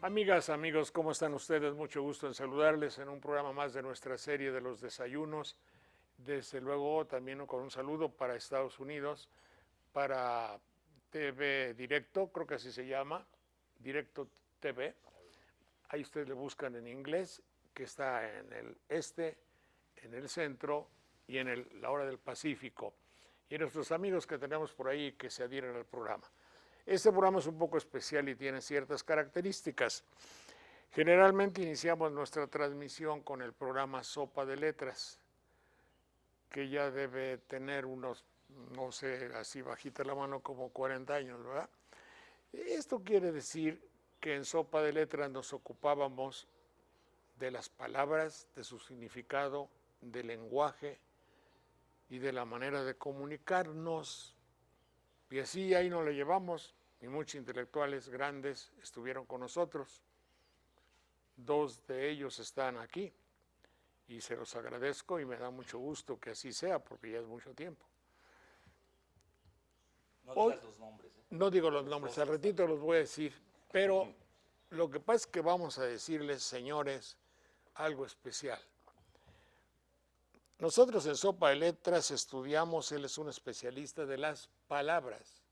Amigas, amigos, ¿cómo están ustedes? Mucho gusto en saludarles en un programa más de nuestra serie de los desayunos. Desde luego también con un saludo para Estados Unidos, para TV Directo, creo que así se llama, Directo TV. Ahí ustedes le buscan en inglés, que está en el este, en el centro y en la hora del Pacífico. Y nuestros amigos que tenemos por ahí que se adhieren al programa. Este programa es un poco especial y tiene ciertas características. Generalmente iniciamos nuestra transmisión con el programa Sopa de Letras, que ya debe tener unos, no sé, así bajita la mano, como 40 años, ¿verdad? Esto quiere decir que en Sopa de Letras nos ocupábamos de las palabras, de su significado, del lenguaje y de la manera de comunicarnos. Y así ahí nos lo llevamos, y muchos intelectuales grandes estuvieron con nosotros. Dos de ellos están aquí, y se los agradezco y me da mucho gusto que así sea, porque ya es mucho tiempo. No digas los nombres. No digo los nombres, al ratito los voy a decir, pero lo que pasa es que vamos a decirles, señores, algo especial. Nosotros en Sopa de Letras estudiamos, él es un especialista de las palabras.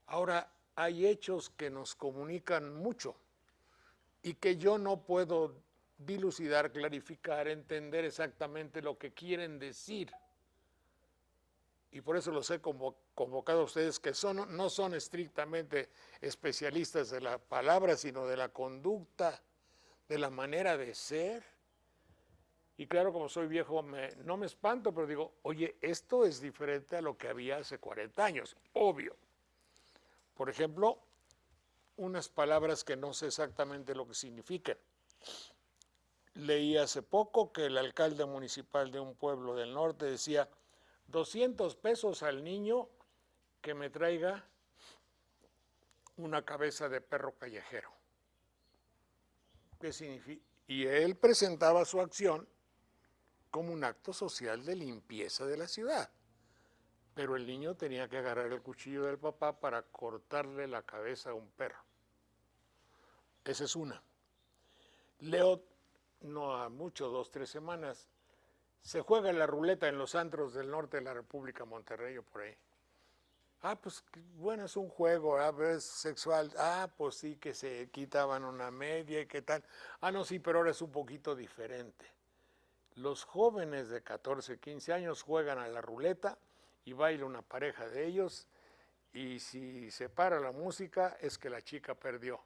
Ahora, hay hechos que nos comunican mucho y que yo no puedo dilucidar, clarificar, entender exactamente lo que quieren decir. Y por eso los he convocado a ustedes, que no son estrictamente especialistas de la palabra, sino de la conducta, de la manera de ser. Y claro, como soy viejo, no me espanto, pero digo, oye, esto es diferente a lo que había hace 40 años, obvio. Por ejemplo, unas palabras que no sé exactamente lo que significan. Leí hace poco que el alcalde municipal de un pueblo del norte decía, 200 pesos al niño que me traiga una cabeza de perro callejero. ¿Qué significa? Y él presentaba su acción como un acto social de limpieza de la ciudad. Pero el niño tenía que agarrar el cuchillo del papá para cortarle la cabeza a un perro. Esa es una. Leo, no ha mucho, 2, 3 semanas, se juega la ruleta en los antros del norte de la República, Monterrey o por ahí. Pues bueno, es un juego, es sexual. Pues sí, que se quitaban una media y qué tal. No, sí, pero ahora es un poquito diferente. Los jóvenes de 14, 15 años juegan a la ruleta y baila una pareja de ellos, y si se para la música es que la chica perdió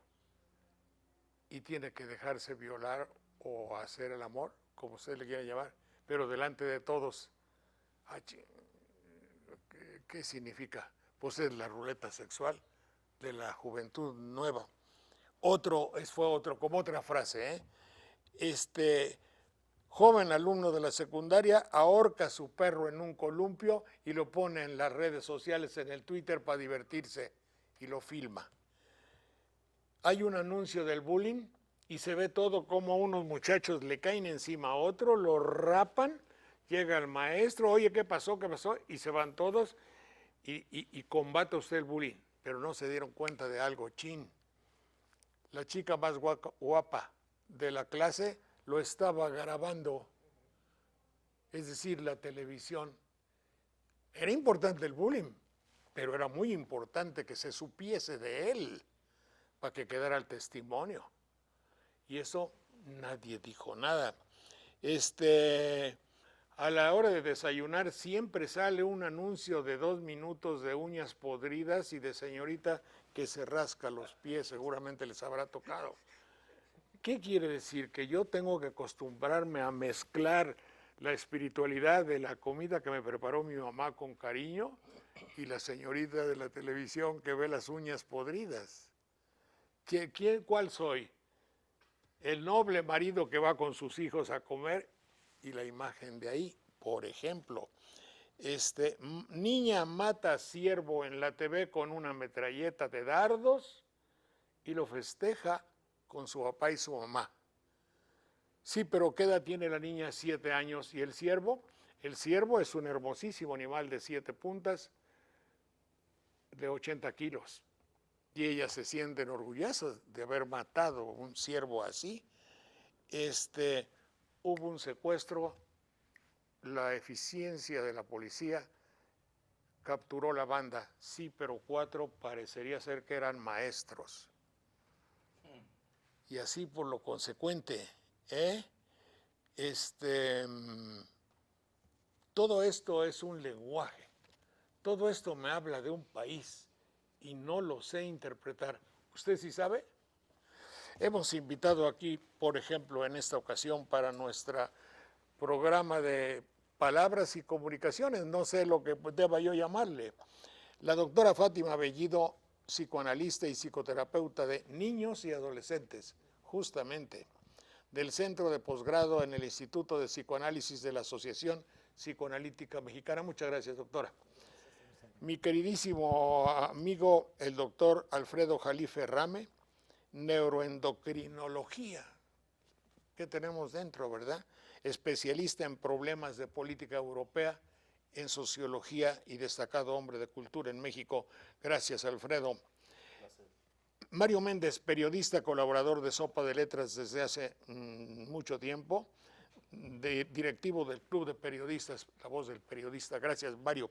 y tiene que dejarse violar o hacer el amor, como usted le quiera llamar, pero delante de todos. ¿Qué significa? Pues es la ruleta sexual de la juventud nueva. Fue otro, como otra frase, joven alumno de la secundaria ahorca a su perro en un columpio y lo pone en las redes sociales, en el Twitter, para divertirse, y lo filma. Hay un anuncio del bullying y se ve todo como unos muchachos le caen encima a otro, lo rapan, llega el maestro, oye, ¿qué pasó? ¿Qué pasó? Y se van todos y combate usted el bullying. Pero no se dieron cuenta de algo, chin. La chica más guapa de la clase lo estaba grabando, es decir, la televisión. Era importante el bullying, pero era muy importante que se supiese de él para que quedara el testimonio. Y eso nadie dijo nada. A la hora de desayunar siempre sale un anuncio de 2 minutos de uñas podridas y de señorita que se rasca los pies, seguramente les habrá tocado. ¿Qué quiere decir? Que yo tengo que acostumbrarme a mezclar la espiritualidad de la comida que me preparó mi mamá con cariño y la señorita de la televisión que ve las uñas podridas. ¿Cuál soy? El noble marido que va con sus hijos a comer, y la imagen de ahí, por ejemplo. Niña mata a ciervo en la TV con una metralleta de dardos y lo festeja con su papá y su mamá. Sí, pero ¿qué edad tiene la niña? 7 años. ¿Y el ciervo? El ciervo es un hermosísimo animal de 7 puntas, de 80 kilos. y ellas se sienten orgullosas de haber matado un ciervo así. Hubo un secuestro, la eficiencia de la policía capturó la banda, sí, pero 4 parecería ser que eran maestros. Y así por lo consecuente, todo esto es un lenguaje, todo esto me habla de un país y no lo sé interpretar. ¿Usted sí sabe? Hemos invitado aquí, por ejemplo, en esta ocasión para nuestro programa de palabras y comunicaciones, no sé lo que deba yo llamarle, la doctora Fátima Bellido, psicoanalista y psicoterapeuta de niños y adolescentes, justamente, del Centro de Posgrado en el Instituto de Psicoanálisis de la Asociación Psicoanalítica Mexicana. Muchas gracias, doctora. Mi queridísimo amigo, el doctor Alfredo Jalife Rame, neuroendocrinología. ¿Qué tenemos dentro, verdad? Especialista en problemas de política europea, en sociología y destacado hombre de cultura en México. Gracias, Alfredo. Gracias. Mario Méndez, periodista, colaborador de Sopa de Letras desde hace mucho tiempo, directivo del Club de Periodistas, La Voz del Periodista. Gracias, Mario.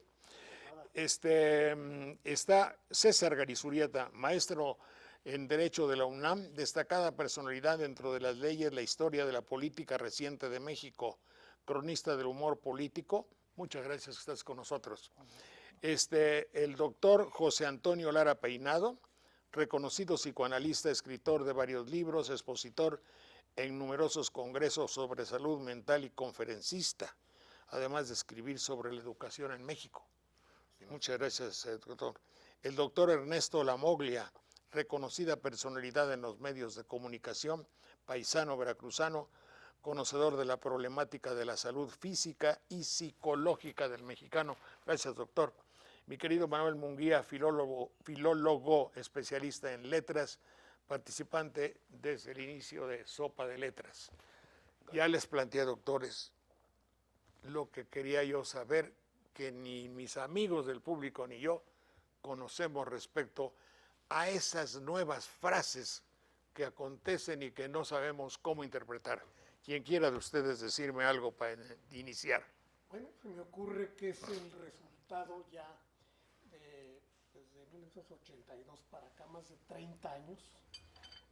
Está César Garizurieta, maestro en Derecho de la UNAM, destacada personalidad dentro de las leyes, la historia de la política reciente de México, cronista del humor político. Muchas gracias que estás con nosotros. El doctor José Antonio Lara Peinado, reconocido psicoanalista, escritor de varios libros, expositor en numerosos congresos sobre salud mental y conferencista, además de escribir sobre la educación en México. Muchas gracias, doctor. El doctor Ernesto Lamoglia, reconocida personalidad en los medios de comunicación, paisano veracruzano, conocedor de la problemática de la salud física y psicológica del mexicano. Gracias, doctor. Mi querido Manuel Munguía, filólogo especialista en letras, participante desde el inicio de Sopa de Letras. Ya les planteé, doctores, lo que quería yo saber, que ni mis amigos del público ni yo conocemos respecto a esas nuevas frases que acontecen y que no sabemos cómo interpretar. Quien quiera de ustedes decirme algo para iniciar. Bueno, se me ocurre que es el resultado ya desde 1982 para acá, más de 30 años,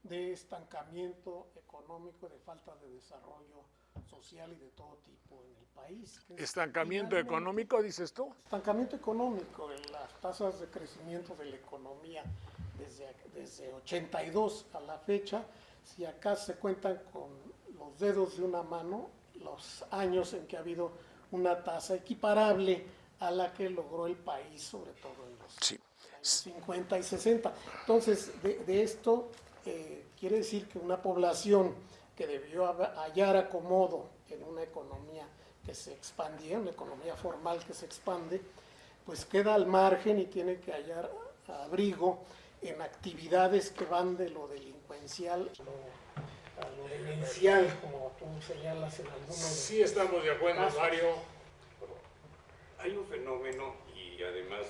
de estancamiento económico, de falta de desarrollo social y de todo tipo en el país. ¿Estancamiento económico, dices tú? Estancamiento económico, las tasas de crecimiento de la economía desde 82 a la fecha, si acá se cuentan con los dedos de una mano los años en que ha habido una tasa equiparable a la que logró el país, sobre todo en los años 50 y 60. Entonces, de esto quiere decir que una población que debió hallar acomodo en una economía que se expandía, una economía formal que se expande, pues queda al margen y tiene que hallar abrigo en actividades que van de lo delincuencial a lo demencial, como tú señalas en algunos. Sí, estamos de acuerdo, casos. Mario. Hay un fenómeno y además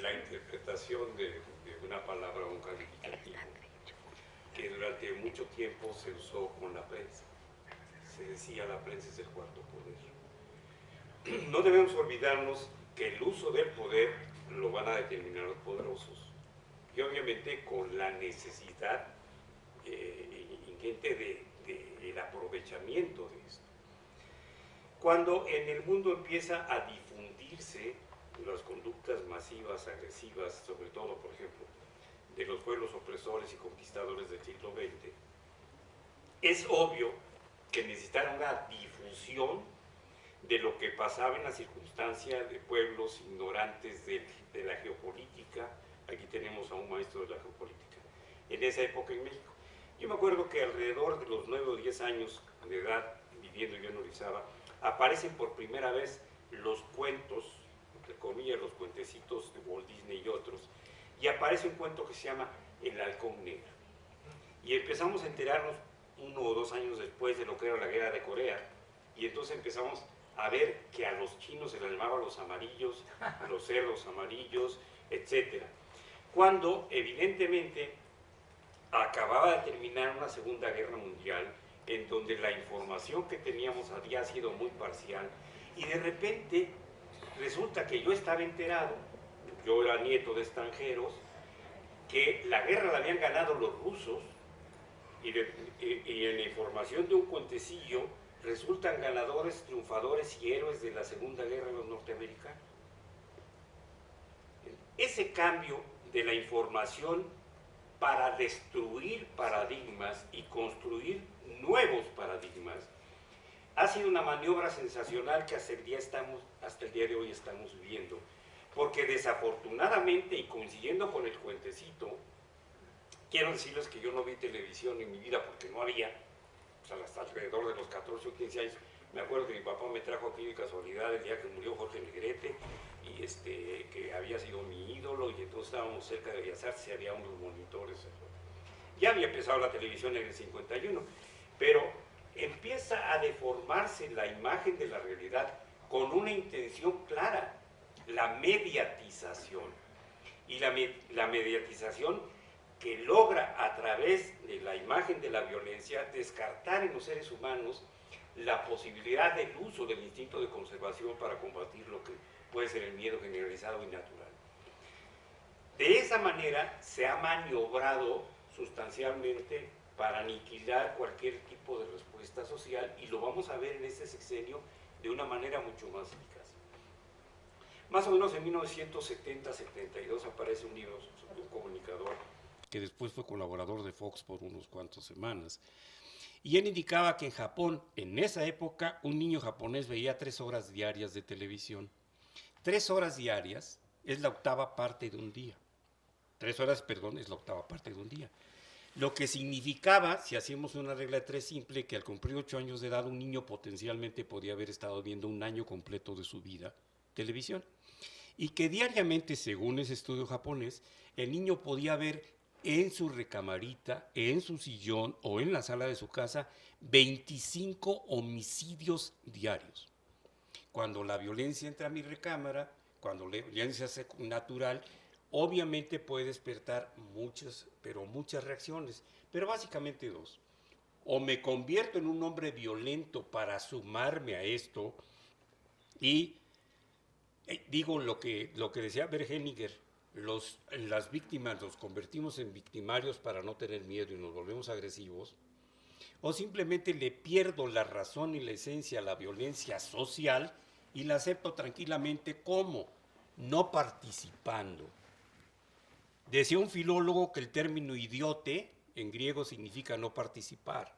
la interpretación de una palabra o un calificativo que durante mucho tiempo se usó con la prensa. Se decía la prensa es el cuarto poder. No debemos olvidarnos que el uso del poder lo van a determinar los poderosos y obviamente con la necesidad ingente del aprovechamiento de esto. Cuando en el mundo empieza a difundirse las conductas masivas, agresivas, sobre todo, por ejemplo, de los pueblos opresores y conquistadores del siglo XX, es obvio que necesitaron una difusión de lo que pasaba en la circunstancia de pueblos ignorantes de la geopolítica. Aquí tenemos a un maestro de la geopolítica en esa época en México. Yo me acuerdo que alrededor de los 9 o 10 años de edad, viviendo yo en Orizaba, aparecen por primera vez los cuentos, entre comillas, los cuentecitos de Walt Disney y otros, y aparece un cuento que se llama El Halcón Negro. Y empezamos a enterarnos 1 o 2 años después de lo que era la guerra de Corea, y entonces empezamos a ver que a los chinos se les llamaban los amarillos, los cerdos amarillos, etc. cuando evidentemente acababa de terminar una Segunda Guerra Mundial, en donde la información que teníamos había sido muy parcial, y de repente resulta que yo estaba enterado, yo era nieto de extranjeros, que la guerra la habían ganado los rusos, y en la información de un cuentecillo resultan ganadores, triunfadores y héroes de la Segunda Guerra los norteamericanos. Ese cambio de la información para destruir paradigmas y construir nuevos paradigmas ha sido una maniobra sensacional que hasta el día de hoy estamos viendo, porque desafortunadamente, y coincidiendo con el cuentecito, quiero decirles que yo no vi televisión en mi vida porque no había, pues hasta alrededor de los 14 o 15 años. Me acuerdo que mi papá me trajo aquí de casualidad el día que murió Jorge Negrete, y que había sido mi ídolo, y entonces estábamos cerca de Bellas Artes y había unos monitores. Ya había empezado la televisión en el 51, pero empieza a deformarse la imagen de la realidad con una intención clara, la mediatización. Y la mediatización que logra a través de la imagen de la violencia descartar en los seres humanos la posibilidad del uso del instinto de conservación para combatir lo que puede ser el miedo generalizado y natural. De esa manera se ha maniobrado sustancialmente para aniquilar cualquier tipo de respuesta social, y lo vamos a ver en este sexenio de una manera mucho más eficaz. Más o menos en 1970-72 aparece un comunicador que después fue colaborador de Fox por unos cuantos semanas, y él indicaba que en Japón, en esa época, un niño japonés veía 3 horas diarias de televisión. 3 horas diarias es la octava parte de un día. 3 horas, perdón, es la octava parte de un día. Lo que significaba, si hacíamos una regla de 3 simple, que al cumplir 8 años de edad un niño potencialmente podía haber estado viendo un año completo de su vida televisión. Y que diariamente, según ese estudio japonés, el niño podía ver en su recamarita, en su sillón o en la sala de su casa 25 homicidios diarios. Cuando la violencia entra a mi recámara, cuando la violencia es natural, obviamente puede despertar muchas reacciones, pero básicamente 2. O me convierto en un hombre violento para sumarme a esto y digo lo que decía Bergeniger, las víctimas los convertimos en victimarios para no tener miedo y nos volvemos agresivos, o simplemente le pierdo la razón y la esencia a la violencia social y la acepto tranquilamente como no participando. Decía un filólogo que el término idiote en griego significa no participar.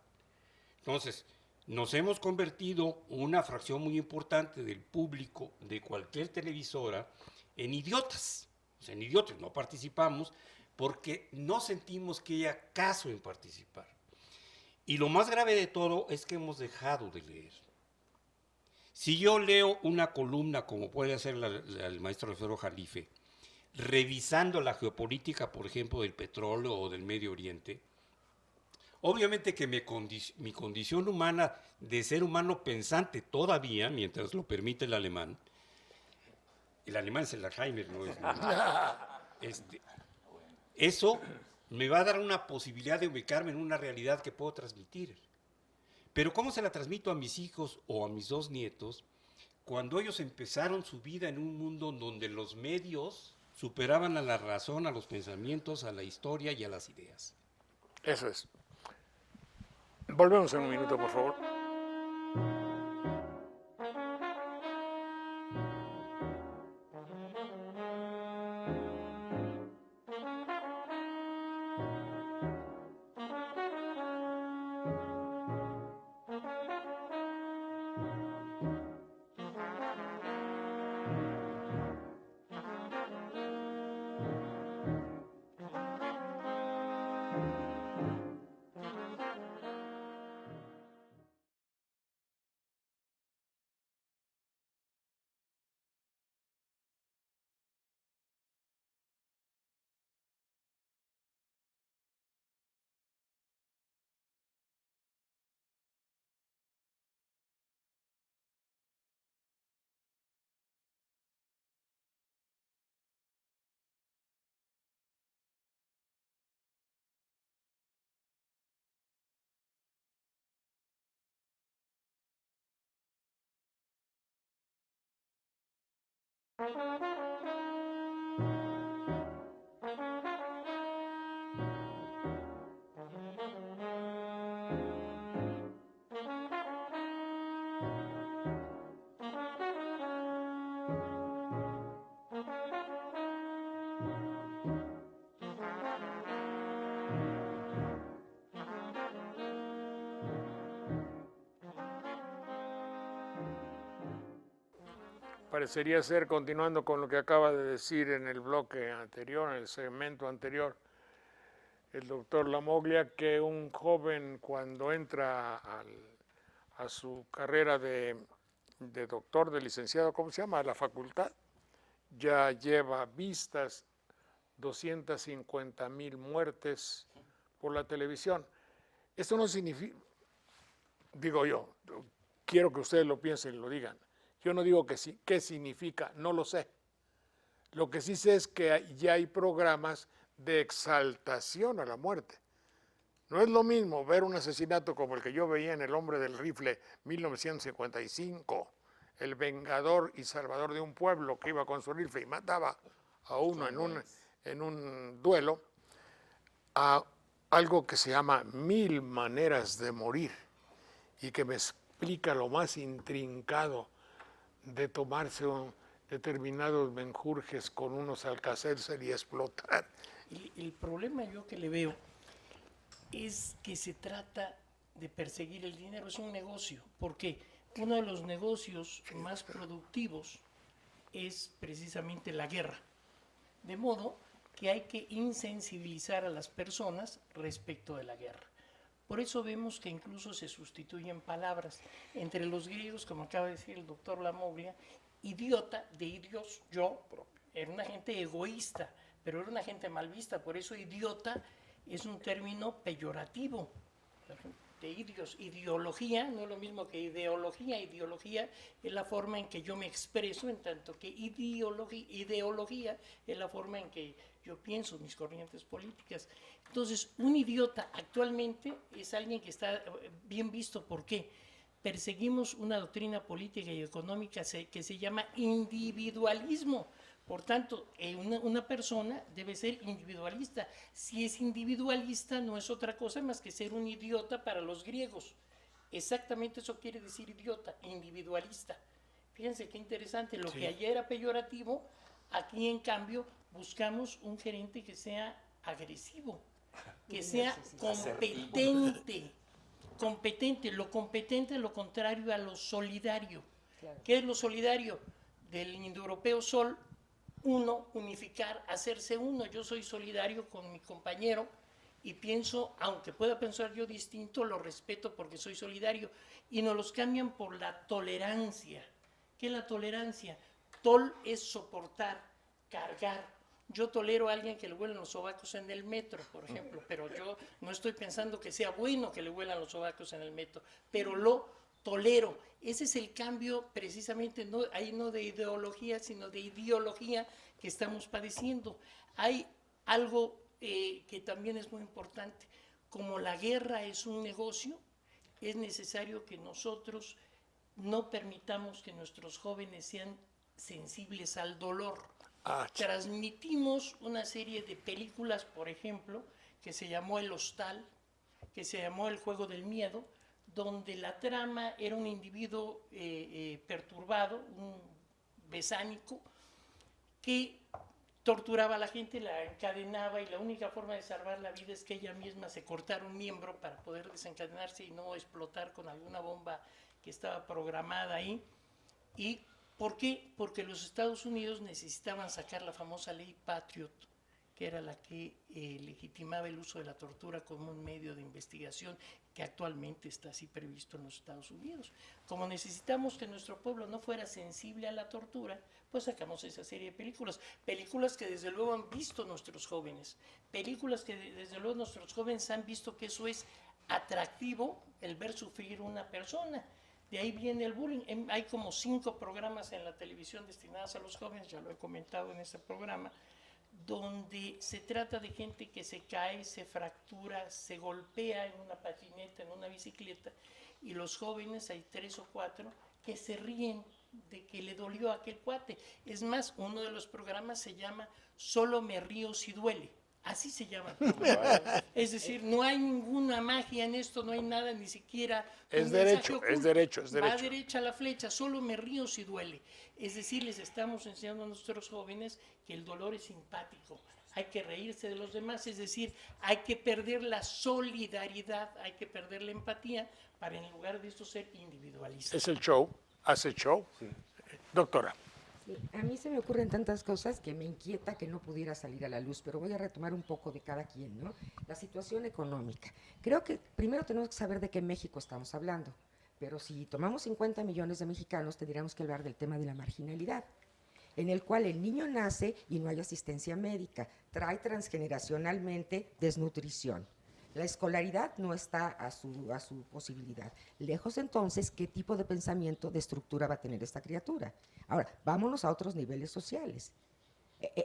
Entonces, nos hemos convertido una fracción muy importante del público de cualquier televisora en idiotas. O sea, en idiotas, no participamos porque no sentimos que haya caso en participar. Y lo más grave de todo es que hemos dejado de leer. Si yo leo una columna, como puede hacer el maestro Alfredo Jalife, revisando la geopolítica, por ejemplo, del petróleo o del Medio Oriente, obviamente que mi condición humana de ser humano pensante todavía, mientras lo permite el alemán es el Alzheimer, no es... eso me va a dar una posibilidad de ubicarme en una realidad que puedo transmitir. Pero ¿cómo se la transmito a mis hijos o a mis 2 nietos cuando ellos empezaron su vida en un mundo donde los medios superaban a la razón, a los pensamientos, a la historia y a las ideas? Eso es. Volvemos en un minuto, por favor. Parecería ser, continuando con lo que acaba de decir en el bloque anterior, en el segmento anterior, el doctor Lamoglia, que un joven cuando entra a su carrera de doctor, de licenciado, ¿cómo se llama?, a la facultad, ya lleva vistas 250,000 muertes por la televisión. Esto no significa, digo yo, quiero que ustedes lo piensen y lo digan. Yo no digo que sí, qué significa, no lo sé. Lo que sí sé es que ya hay programas de exaltación a la muerte. No es lo mismo ver un asesinato como el que yo veía en El hombre del rifle 1955, el vengador y salvador de un pueblo que iba con su rifle y mataba a uno en un duelo, a algo que se llama 1000 maneras de morir y que me explica lo más intrincado de tomarse determinados menjurjes con unos Alka-Seltzer y explotar. El problema yo que le veo es que se trata de perseguir el dinero, es un negocio, porque uno de los negocios más productivos es precisamente la guerra, de modo que hay que insensibilizar a las personas respecto de la guerra. Por eso vemos que incluso se sustituyen palabras. Entre los griegos, como acaba de decir el doctor Lamoglia, idiota, de idios, yo, era una gente egoísta, pero era una gente mal vista. Por eso idiota es un término peyorativo. De idios, ideología, no es lo mismo que ideología. Ideología es la forma en que yo me expreso, en tanto que ideología es la forma en que yo pienso mis corrientes políticas. Entonces, un idiota actualmente es alguien que está bien visto. ¿Por qué? Perseguimos una doctrina política y económica que se llama individualismo. Por tanto, una persona debe ser individualista. Si es individualista, no es otra cosa más que ser un idiota para los griegos. Exactamente eso quiere decir idiota, individualista. Fíjense qué interesante, lo que ayer era peyorativo, aquí en cambio buscamos un gerente que sea agresivo, que sea competente. Lo competente es lo contrario a lo solidario. ¿Qué es lo solidario? Del indoeuropeo sol, uno, unificar, hacerse uno. Yo soy solidario con mi compañero y pienso, aunque pueda pensar yo distinto, lo respeto porque soy solidario. Y nos los cambian por la tolerancia. ¿Qué es la tolerancia? Tol es soportar, cargar. Yo tolero a alguien que le huelan los sobacos en el metro, por ejemplo, pero yo no estoy pensando que sea bueno que le huelan los sobacos en el metro, pero lo tolero. Ese es el cambio precisamente, no de ideología, sino de ideología que estamos padeciendo. Hay algo que también es muy importante. Como la guerra es un negocio, es necesario que nosotros no permitamos que nuestros jóvenes sean sensibles al dolor. Transmitimos una serie de películas, por ejemplo, que se llamó El Hostal, que se llamó El Juego del Miedo, donde la trama era un individuo perturbado, un besánico, que torturaba a la gente, la encadenaba, y la única forma de salvar la vida es que ella misma se cortara un miembro para poder desencadenarse y no explotar con alguna bomba que estaba programada ahí. ¿Y por qué? Porque los Estados Unidos necesitaban sacar la famosa ley Patriot, que era la que legitimaba el uso de la tortura como un medio de investigación, que actualmente está así previsto en los Estados Unidos. Como necesitamos que nuestro pueblo no fuera sensible a la tortura, pues sacamos esa serie de películas que desde luego han visto nuestros jóvenes, películas que desde luego nuestros jóvenes han visto que eso es atractivo, el ver sufrir una persona. De ahí viene el bullying. Hay como 5 programas en la televisión destinados a los jóvenes, ya lo he comentado en este programa, donde se trata de gente que se cae, se fractura, se golpea en una patineta, en una bicicleta, y los jóvenes, hay 3 o 4, que se ríen de que le dolió a aquel cuate. Es más, uno de los programas se llama Solo me río si duele. Así se llama. Es decir, no hay ninguna magia en esto, no hay nada, ni siquiera. Es un derecho, mensaje oculto. es derecho, es Va derecho. derecha la flecha, solo me río si duele. Es decir, les estamos enseñando a nuestros jóvenes que el dolor es simpático. Hay que reírse de los demás, es decir, hay que perder la solidaridad, hay que perder la empatía para en lugar de esto ser individualistas. Es el show, hace show. Doctora. Sí, a mí se me ocurren tantas cosas que me inquieta que no pudiera salir a la luz, pero voy a retomar un poco de cada quien, ¿no? La situación económica. Creo que primero tenemos que saber de qué México estamos hablando, pero si tomamos 50 millones de mexicanos, tendríamos que hablar del tema de la marginalidad, en el cual el niño nace y no hay asistencia médica, trae transgeneracionalmente desnutrición. La escolaridad no está a su posibilidad. Lejos entonces, ¿qué tipo de pensamiento, de estructura va a tener esta criatura? Ahora, vámonos a otros niveles sociales.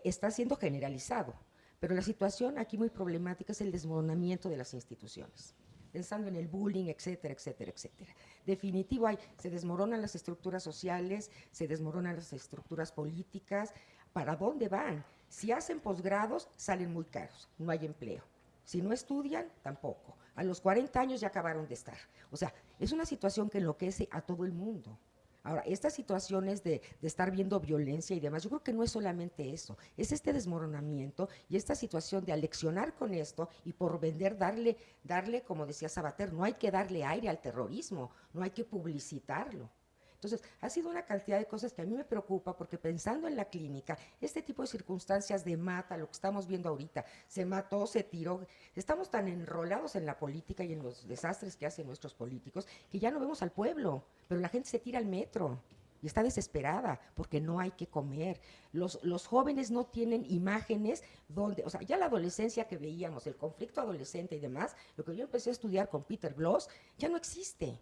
Está siendo generalizado, pero la situación aquí muy problemática es el desmoronamiento de las instituciones. Pensando en el bullying, etcétera, etcétera, etcétera. Definitivo, se desmoronan las estructuras sociales, se desmoronan las estructuras políticas. ¿Para dónde van? Si hacen posgrados, salen muy caros, no hay empleo. Si no estudian, tampoco. A los 40 años ya acabaron de estar. O sea, es una situación que enloquece a todo el mundo. Ahora, estas situaciones de estar viendo violencia y demás, yo creo que no es solamente eso, es este desmoronamiento y esta situación de aleccionar con esto y por vender, darle, como decía Sabater, no hay que darle aire al terrorismo, no hay que publicitarlo. Entonces, ha sido una cantidad de cosas que a mí me preocupa porque pensando en la clínica, este tipo de circunstancias de mata, lo que estamos viendo ahorita, se mató, se tiró, estamos tan enrolados en la política y en los desastres que hacen nuestros políticos que ya no vemos al pueblo, pero la gente se tira al metro y está desesperada porque no hay que comer. Los jóvenes no tienen imágenes donde, o sea, ya la adolescencia que veíamos, el conflicto adolescente y demás, lo que yo empecé a estudiar con Peter Bloss, ya no existe.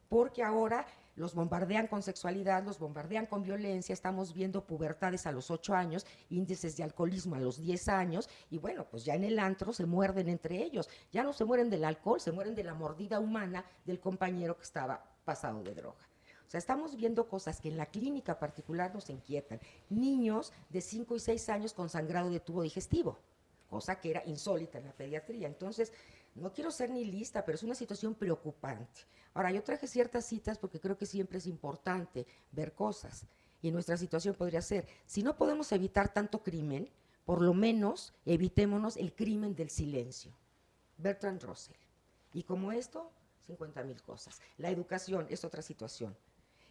Porque ahora los bombardean con sexualidad, los bombardean con violencia, estamos viendo pubertades a los 8 años, índices de alcoholismo a los 10 años, y bueno, pues ya en el antro se muerden entre ellos, ya no se mueren del alcohol, se mueren de la mordida humana del compañero que estaba pasado de droga. O sea, estamos viendo cosas que en la clínica particular nos inquietan. Niños de 5 y 6 años con sangrado de tubo digestivo, cosa que era insólita en la pediatría. Entonces, no quiero ser ni lista, pero es una situación preocupante. Ahora, yo traje ciertas citas porque creo que siempre es importante ver cosas. Y nuestra situación podría ser, si no podemos evitar tanto crimen, por lo menos evitémonos el crimen del silencio. Bertrand Russell. Y como esto, 50,000 cosas. La educación es otra situación.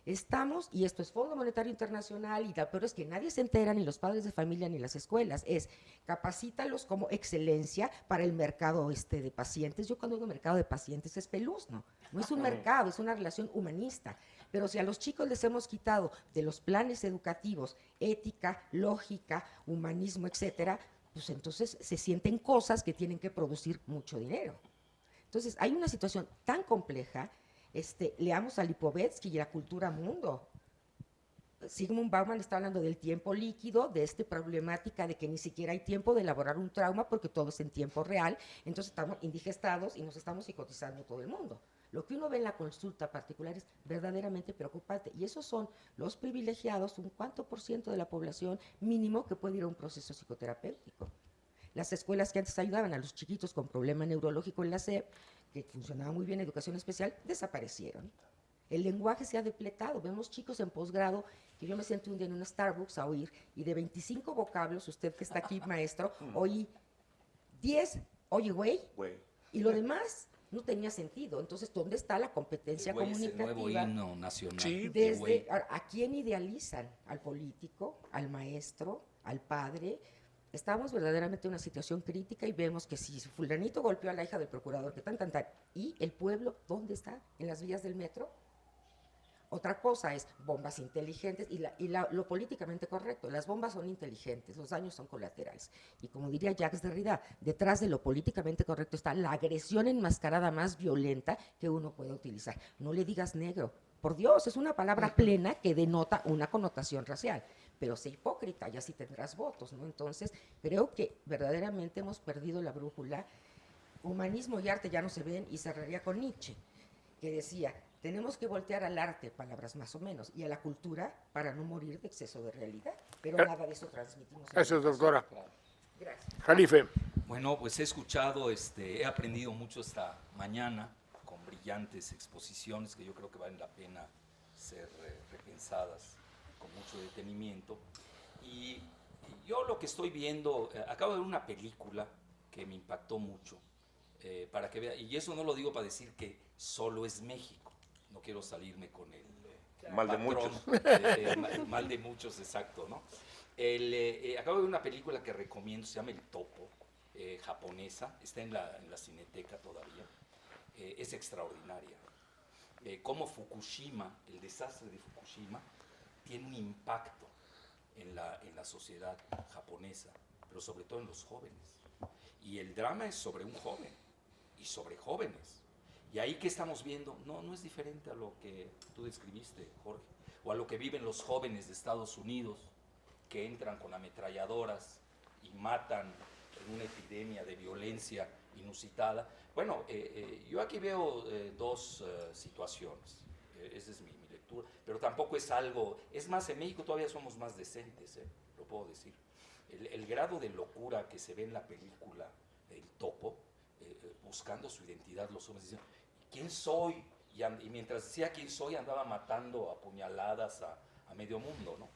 Estamos, y esto es Fondo Monetario Internacional, y pero es que nadie se entera, ni los padres de familia, ni las escuelas, es capacítalos como excelencia para el mercado de pacientes. Yo cuando digo mercado de pacientes es peluzno, no es un mercado, es una relación humanista. Pero si a los chicos les hemos quitado de los planes educativos ética, lógica, humanismo, etcétera, pues entonces se sienten cosas que tienen que producir mucho dinero. Entonces hay una situación tan compleja. Leamos a Lipovetsky y la cultura mundo. Sigmund Bauman está hablando del tiempo líquido, de esta problemática de que ni siquiera hay tiempo de elaborar un trauma porque todo es en tiempo real, entonces estamos indigestados y nos estamos psicotizando todo el mundo. Lo que uno ve en la consulta particular es verdaderamente preocupante y esos son los privilegiados, un cuánto por ciento de la población mínimo que puede ir a un proceso psicoterapéutico. Las escuelas que antes ayudaban a los chiquitos con problema neurológico en la SEP, que funcionaba muy bien educación especial, desaparecieron. El lenguaje se ha depletado. Vemos chicos en posgrado, que yo me senté un día en un Starbucks a oír, y de 25 vocablos, usted que está aquí, maestro, oí 10, oye, güey, y lo demás no tenía sentido. Entonces, ¿dónde está la competencia comunicativa? Es el nuevo himno nacional. Sí. ¿A quién idealizan? ¿Al político, al maestro, al padre? Estamos verdaderamente en una situación crítica y vemos que si fulanito golpeó a la hija del procurador, que tan, ¿y el pueblo dónde está? ¿En las vías del metro? Otra cosa es bombas inteligentes y lo políticamente correcto. Las bombas son inteligentes, los daños son colaterales. Y como diría Jacques Derrida, detrás de lo políticamente correcto está la agresión enmascarada más violenta que uno puede utilizar. No le digas negro. Por Dios, es una palabra plena que denota una connotación racial. Pero sé hipócrita, ya sí tendrás votos, ¿no? Entonces, creo que verdaderamente hemos perdido la brújula. Humanismo y arte ya no se ven, y cerraría con Nietzsche, que decía, Tenemos que voltear al arte, palabras más o menos, y a la cultura para no morir de exceso de realidad. Pero nada de eso transmitimos. Gracias, doctora. Gracias. Jalife. Bueno, pues he escuchado, he aprendido mucho esta mañana con brillantes exposiciones que yo creo que valen la pena ser repensadas con mucho detenimiento. Y yo lo que estoy viendo, acabo de ver una película que me impactó mucho, para que vea, y eso no lo digo para decir que solo es México, no quiero salirme con el Mal de patrón, muchos. mal de muchos, exacto, ¿no? Acabo de ver una película que recomiendo, se llama El Topo, japonesa, está en la Cineteca todavía, es extraordinaria. Cómo Fukushima, el desastre de Fukushima, tiene un impacto en la sociedad japonesa, pero sobre todo en los jóvenes. Y el drama es sobre un joven y sobre jóvenes. Y ahí que estamos viendo, no es diferente a lo que tú describiste, Jorge, o a lo que viven los jóvenes de Estados Unidos, que entran con ametralladoras y matan en una epidemia de violencia inusitada. Bueno, yo aquí veo dos situaciones, esa es mi lectura, pero tampoco es algo, es más, en México todavía somos más decentes, lo puedo decir. El grado de locura que se ve en la película El Topo, buscando su identidad, los hombres dicen, ¿quién soy? Y mientras decía quién soy, andaba matando a puñaladas a medio mundo, ¿no?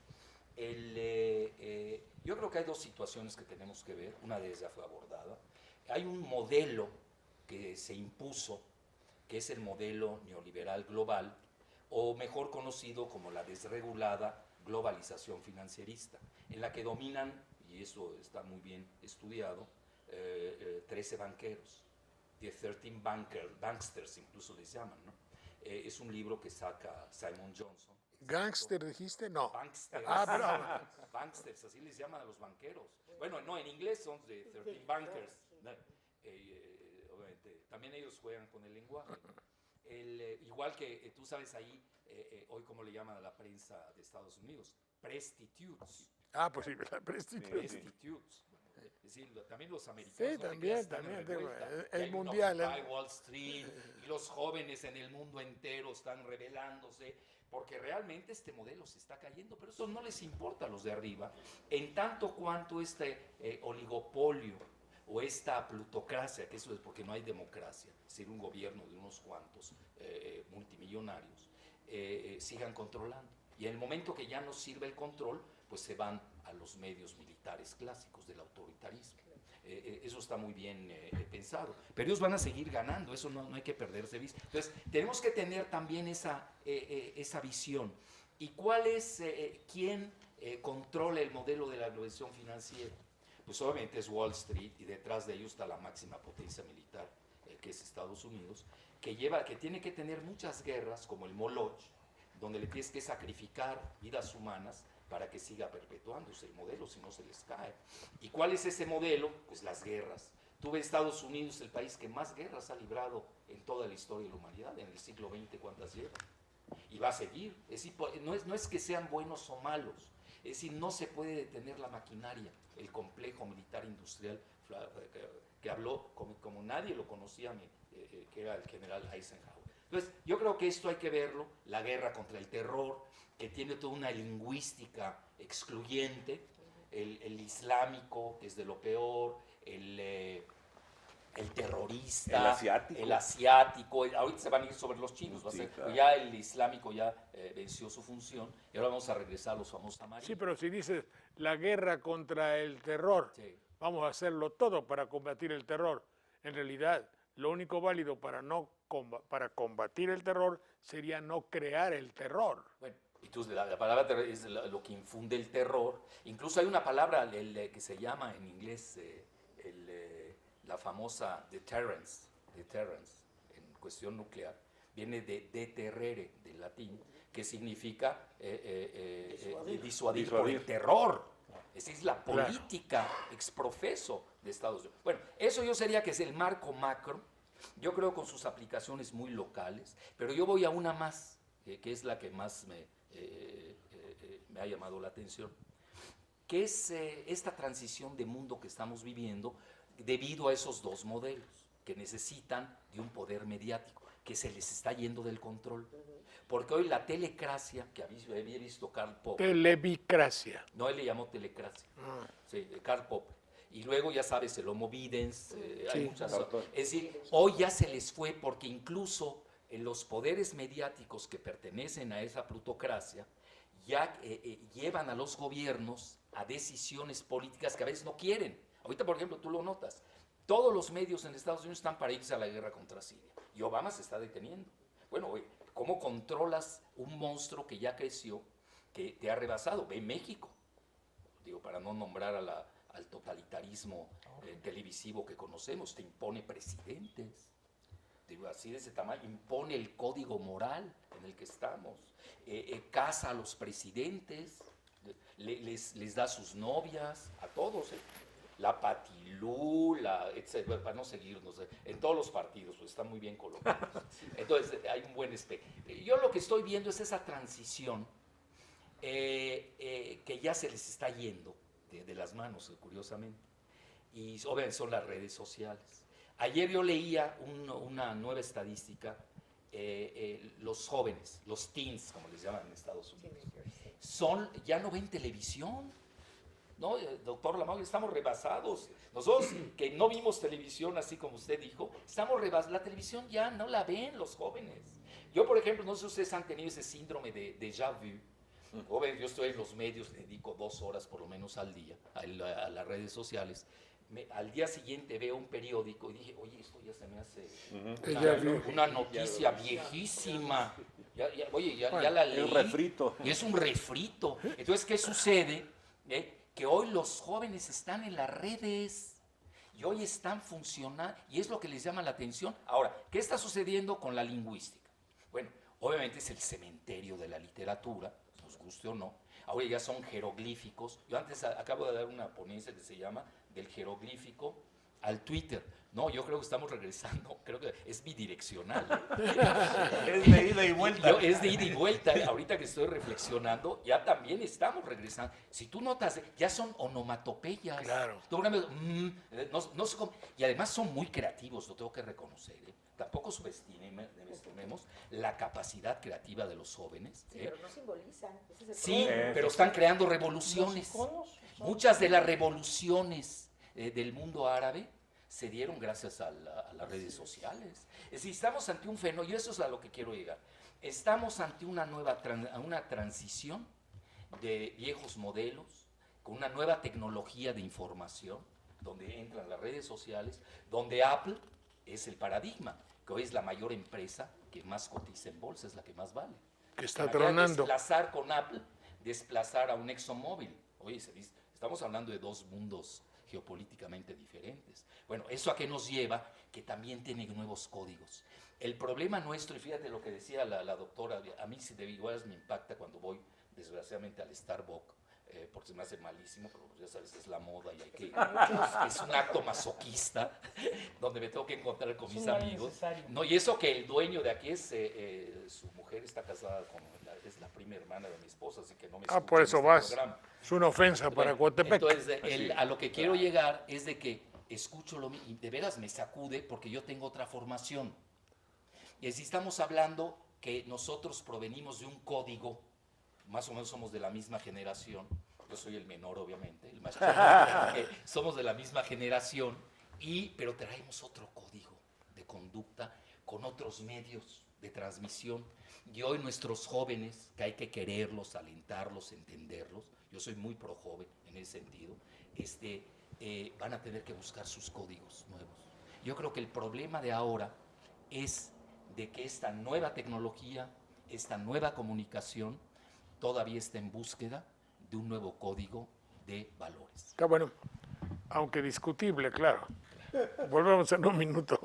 Yo creo que hay dos situaciones que tenemos que ver, una de ellas ya fue abordada. Hay un modelo que se impuso, que es el modelo neoliberal global, o mejor conocido como la desregulada globalización financierista, en la que dominan, y eso está muy bien estudiado, 13 banqueros, The 13 Banksters incluso les llaman, ¿no? Es un libro que saca Simon Johnson. ¿Gangster dijiste? No. Banksters. Banksters, así les llaman a los banqueros. Bueno, no, en inglés son The 13 Bankers. Obviamente, también ellos juegan con el lenguaje. Igual que tú sabes ahí, hoy como le llaman a la prensa de Estados Unidos, prostitutes. Pues sí, la prestigio. Prostitutes. Es decir, también los americanos. Sí, no te también, creas, están en también, revuelta. digo, Y es hay un mundial, Occupy Wall Street, y los jóvenes en el mundo entero están rebelándose, porque realmente este modelo se está cayendo, pero eso no les importa a los de arriba, en tanto cuanto este oligopolio o esta plutocracia, que eso es porque no hay democracia, es decir, un gobierno de unos cuantos multimillonarios, sigan controlando. Y en el momento que ya no sirve el control, pues se van a los medios militares clásicos del autoritarismo. Eso está muy bien pensado. Pero ellos van a seguir ganando, eso no hay que perderse de vista. Entonces, tenemos que tener también esa visión. ¿Y cuál es, quién controla el modelo de la globalización financiera? Pues obviamente es Wall Street, y detrás de ellos está la máxima potencia militar, que es Estados Unidos, que tiene que tener muchas guerras, como el Moloch, donde le tienes que sacrificar vidas humanas para que siga perpetuándose el modelo, si no se les cae. ¿Y cuál es ese modelo? Pues las guerras. Tú ves Estados Unidos, el país que más guerras ha librado en toda la historia de la humanidad, en el siglo XX, ¿cuántas lleva? Y va a seguir. Es decir, no es que sean buenos o malos, es decir, no se puede detener la maquinaria, el complejo militar industrial que habló como nadie lo conocía, que era el general Eisenhower. Entonces, yo creo que esto hay que verlo, la guerra contra el terror, que tiene toda una lingüística excluyente, el islámico, que es de lo peor, el terrorista, el asiático, ahorita se van a ir sobre los chinos, claro. Ya el islámico ya venció su función, y ahora vamos a regresar a los famosos amarillos. Sí, pero si dices la guerra contra el terror, sí, vamos a hacerlo todo para combatir el terror. En realidad, lo único válido para combatir el terror sería no crear el terror. Bueno, entonces la palabra terror es lo que infunde el terror. Incluso hay una palabra que se llama en inglés la famosa deterrence, en cuestión nuclear. Viene de deterrere, del latín, que significa disuadir por el terror. Esa es la política exprofeso de Estados Unidos. Bueno, eso yo sería que es el marco macro, yo creo con sus aplicaciones muy locales, pero yo voy a una más, que es la que más me ha llamado la atención, que es esta transición de mundo que estamos viviendo debido a esos dos modelos que necesitan de un poder mediático. que se les está yendo del control. Porque hoy la telecracia, que había visto Karl Popper, Televicracia. no, él le llamó telecracia, sí, de Karl Popper. Y luego, ya sabes, el Homo Videns, hay Sí. muchas. Es decir, hoy ya se les fue porque incluso los poderes mediáticos que pertenecen a esa plutocracia ya llevan a los gobiernos a decisiones políticas que a veces no quieren. Ahorita, por ejemplo, tú lo notas, todos los medios en Estados Unidos están para irse a la guerra contra Siria y Obama se está deteniendo. Bueno, oye, ¿cómo controlas un monstruo que ya creció, que te ha rebasado? Ve México, digo, para no nombrar al totalitarismo televisivo que conocemos, te impone presidentes, digo, así de ese tamaño, impone el código moral en el que estamos, casa a los presidentes, les da sus novias, a todos, la Patilú, etcétera, para no seguirnos, en todos los partidos, pues están muy bien colocados. Entonces, hay un buen espectro. Yo lo que estoy viendo es esa transición que ya se les está yendo de las manos, curiosamente, y obviamente son las redes sociales. Ayer yo leía una nueva estadística, los jóvenes, los teens, como les llaman en Estados Unidos, ya no ven televisión, ¿no? Doctor Lamagui, estamos rebasados. Nosotros que no vimos televisión, así como usted dijo, estamos rebasados. La televisión ya no la ven los jóvenes. Yo, por ejemplo, no sé si ustedes han tenido ese síndrome de déjà vu. Joven, yo estoy en los medios, dedico 2 horas por lo menos al día a las redes sociales. Al día siguiente veo un periódico y dije, oye, esto ya se me hace una noticia viejísima. Oye, ya la leí. Es un refrito. Y es un refrito. Entonces, ¿qué sucede? Que hoy los jóvenes están en las redes y hoy están funcionando y es lo que les llama la atención. Ahora, ¿qué está sucediendo con la lingüística? Bueno, obviamente es el cementerio de la literatura, nos guste o no. Ahora ya son jeroglíficos. Yo antes acabo de dar una ponencia que se llama del jeroglífico al Twitter. No, yo creo que estamos regresando, creo que es bidireccional. Es de ida y vuelta. Es de ida y vuelta. Ahorita que estoy reflexionando, ya también estamos regresando. Si tú notas, ya son onomatopeyas. Claro. Tú, no sé cómo, y además son muy creativos, lo tengo que reconocer. Tampoco subestimemos la capacidad creativa de los jóvenes. Sí, pero no simbolizan. Ese es el Sí, problema. pero están creando revoluciones. Los iconos son- Muchas de las revoluciones del mundo árabe se dieron gracias a las redes sociales. Es decir, estamos ante un fenómeno, y eso es a lo que quiero llegar. Estamos ante una transición de viejos modelos, con una nueva tecnología de información, donde entran las redes sociales, donde Apple es el paradigma, que hoy es la mayor empresa que más cotiza en bolsa, es la que más vale. Que está Imagínate tronando. desplazar con Apple, desplazar a un ExxonMobil. Oye, estamos hablando de 2 mundos geopolíticamente diferentes. Bueno, ¿eso a qué nos lleva? Que también tiene nuevos códigos. El problema nuestro, y fíjate lo que decía la doctora, a mí sí de igual me impacta cuando voy, desgraciadamente, al Starbucks, porque se me hace malísimo, pero ya sabes, es la moda y hay que... es un acto masoquista, donde me tengo que encontrar con Es mis un mal amigos. necesario. No, y eso que el dueño de aquí es, su mujer está casada con, es la prima hermana de mi esposa, así que no me Por escucha eso en este vas. programa. Es una ofensa para Bueno, Coatepec. entonces, a lo que quiero llegar es de que escucho lo mismo y de veras me sacude porque yo tengo otra formación. Y si estamos hablando que nosotros provenimos de un código, más o menos somos de la misma generación, yo soy el menor obviamente, el más chico, somos de la misma generación, pero traemos otro código de conducta con otros medios de transmisión. Y hoy nuestros jóvenes, que hay que quererlos, alentarlos, entenderlos, yo soy muy pro joven en ese sentido, van a tener que buscar sus códigos nuevos. Yo creo que el problema de ahora es de que esta nueva tecnología, esta nueva comunicación, todavía está en búsqueda de un nuevo código de valores. Está bueno, aunque discutible, claro. Volvemos en un minuto.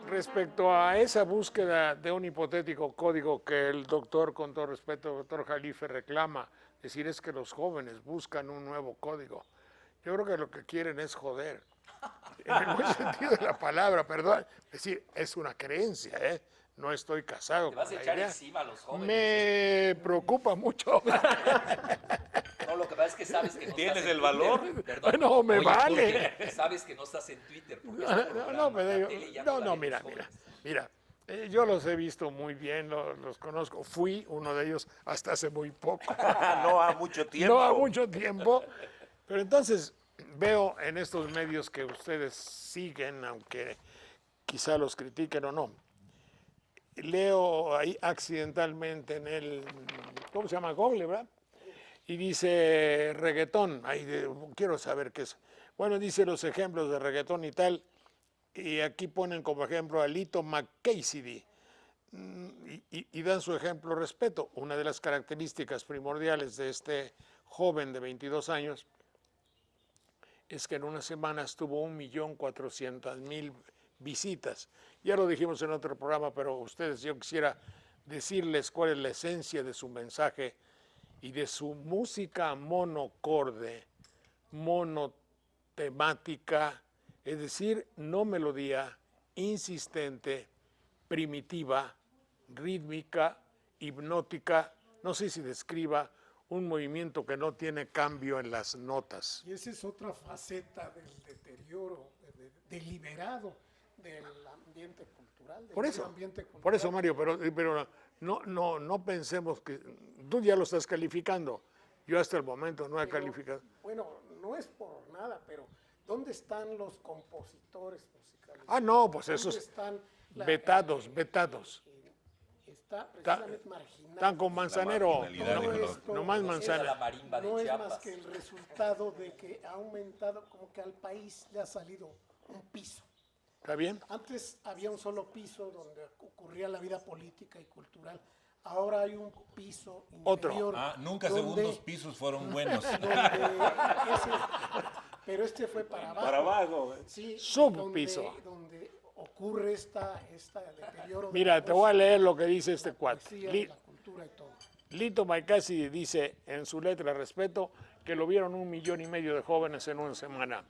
Respecto a esa búsqueda de un hipotético código que el doctor, con todo respeto, doctor Jalife reclama, decir es que los jóvenes buscan un nuevo código. Yo creo que lo que quieren es joder, en el buen sentido de la palabra, perdón. Es decir, es una creencia, ¿eh? No estoy casado Te vas con a la echar idea. encima a los jóvenes. Me preocupa mucho. No, lo que pasa es que sabes que no ¿Tienes estás en el valor? Twitter, perdón. Bueno, me Oye, vale. porque sabes que no estás en Twitter. Porque No, este no, programa, no, pero la digo, tele ya no, la no, ven mira, los mira, jóvenes. mira. Yo los he visto muy bien, los conozco. Fui uno de ellos hasta hace muy poco. No ha mucho tiempo. No ha mucho tiempo. Pero entonces veo en estos medios que ustedes siguen, aunque quizá los critiquen o no, leo ahí accidentalmente en el, ¿cómo se llama? Google, ¿verdad? Y dice reggaetón. Ahí quiero saber qué es. Bueno, dice los ejemplos de reggaetón y tal. Y aquí ponen como ejemplo a Lito McCassidy. Y dan su ejemplo respeto. Una de las características primordiales de este joven de 22 años es que en unas semanas tuvo 1.400.000 visitas. Ya lo dijimos en otro programa, pero ustedes, yo quisiera decirles cuál es la esencia de su mensaje y de su música monocorde, monotemática, es decir, no melodía, insistente, primitiva, rítmica, hipnótica, no sé si describa un movimiento que no tiene cambio en las notas. Y esa es otra faceta del deterioro deliberado del ambiente cultural. Del Por eso, medio ambiente cultural. por eso, Mario, pero no pensemos que tú ya lo estás calificando. Yo hasta el momento no he calificado. Bueno, no es por nada, pero ¿dónde están los compositores musicales? Ah, no, pues ¿Dónde esos están vetados. Está precisamente marginado. Están con Manzanero, marginalidad No económica. esto- no más Esa es la Manzanero. marimba de No es más Chiapas. que el resultado de que ha aumentado, como que al país le ha salido un piso. ¿Está bien? Antes había un solo piso donde ocurría la vida política y cultural. Ahora hay un piso Otro. interior. Nunca donde- segundos pisos fueron buenos. Pero este fue para abajo. Para abajo. Sí, Subpiso. Donde ocurre esta deterioro. de Mira, la te voy a música, leer lo que dice este la cuate. poesía, la cultura y todo. Lito McCassidy dice en su letra respeto que lo vieron 1,5 millones de jóvenes en una semana.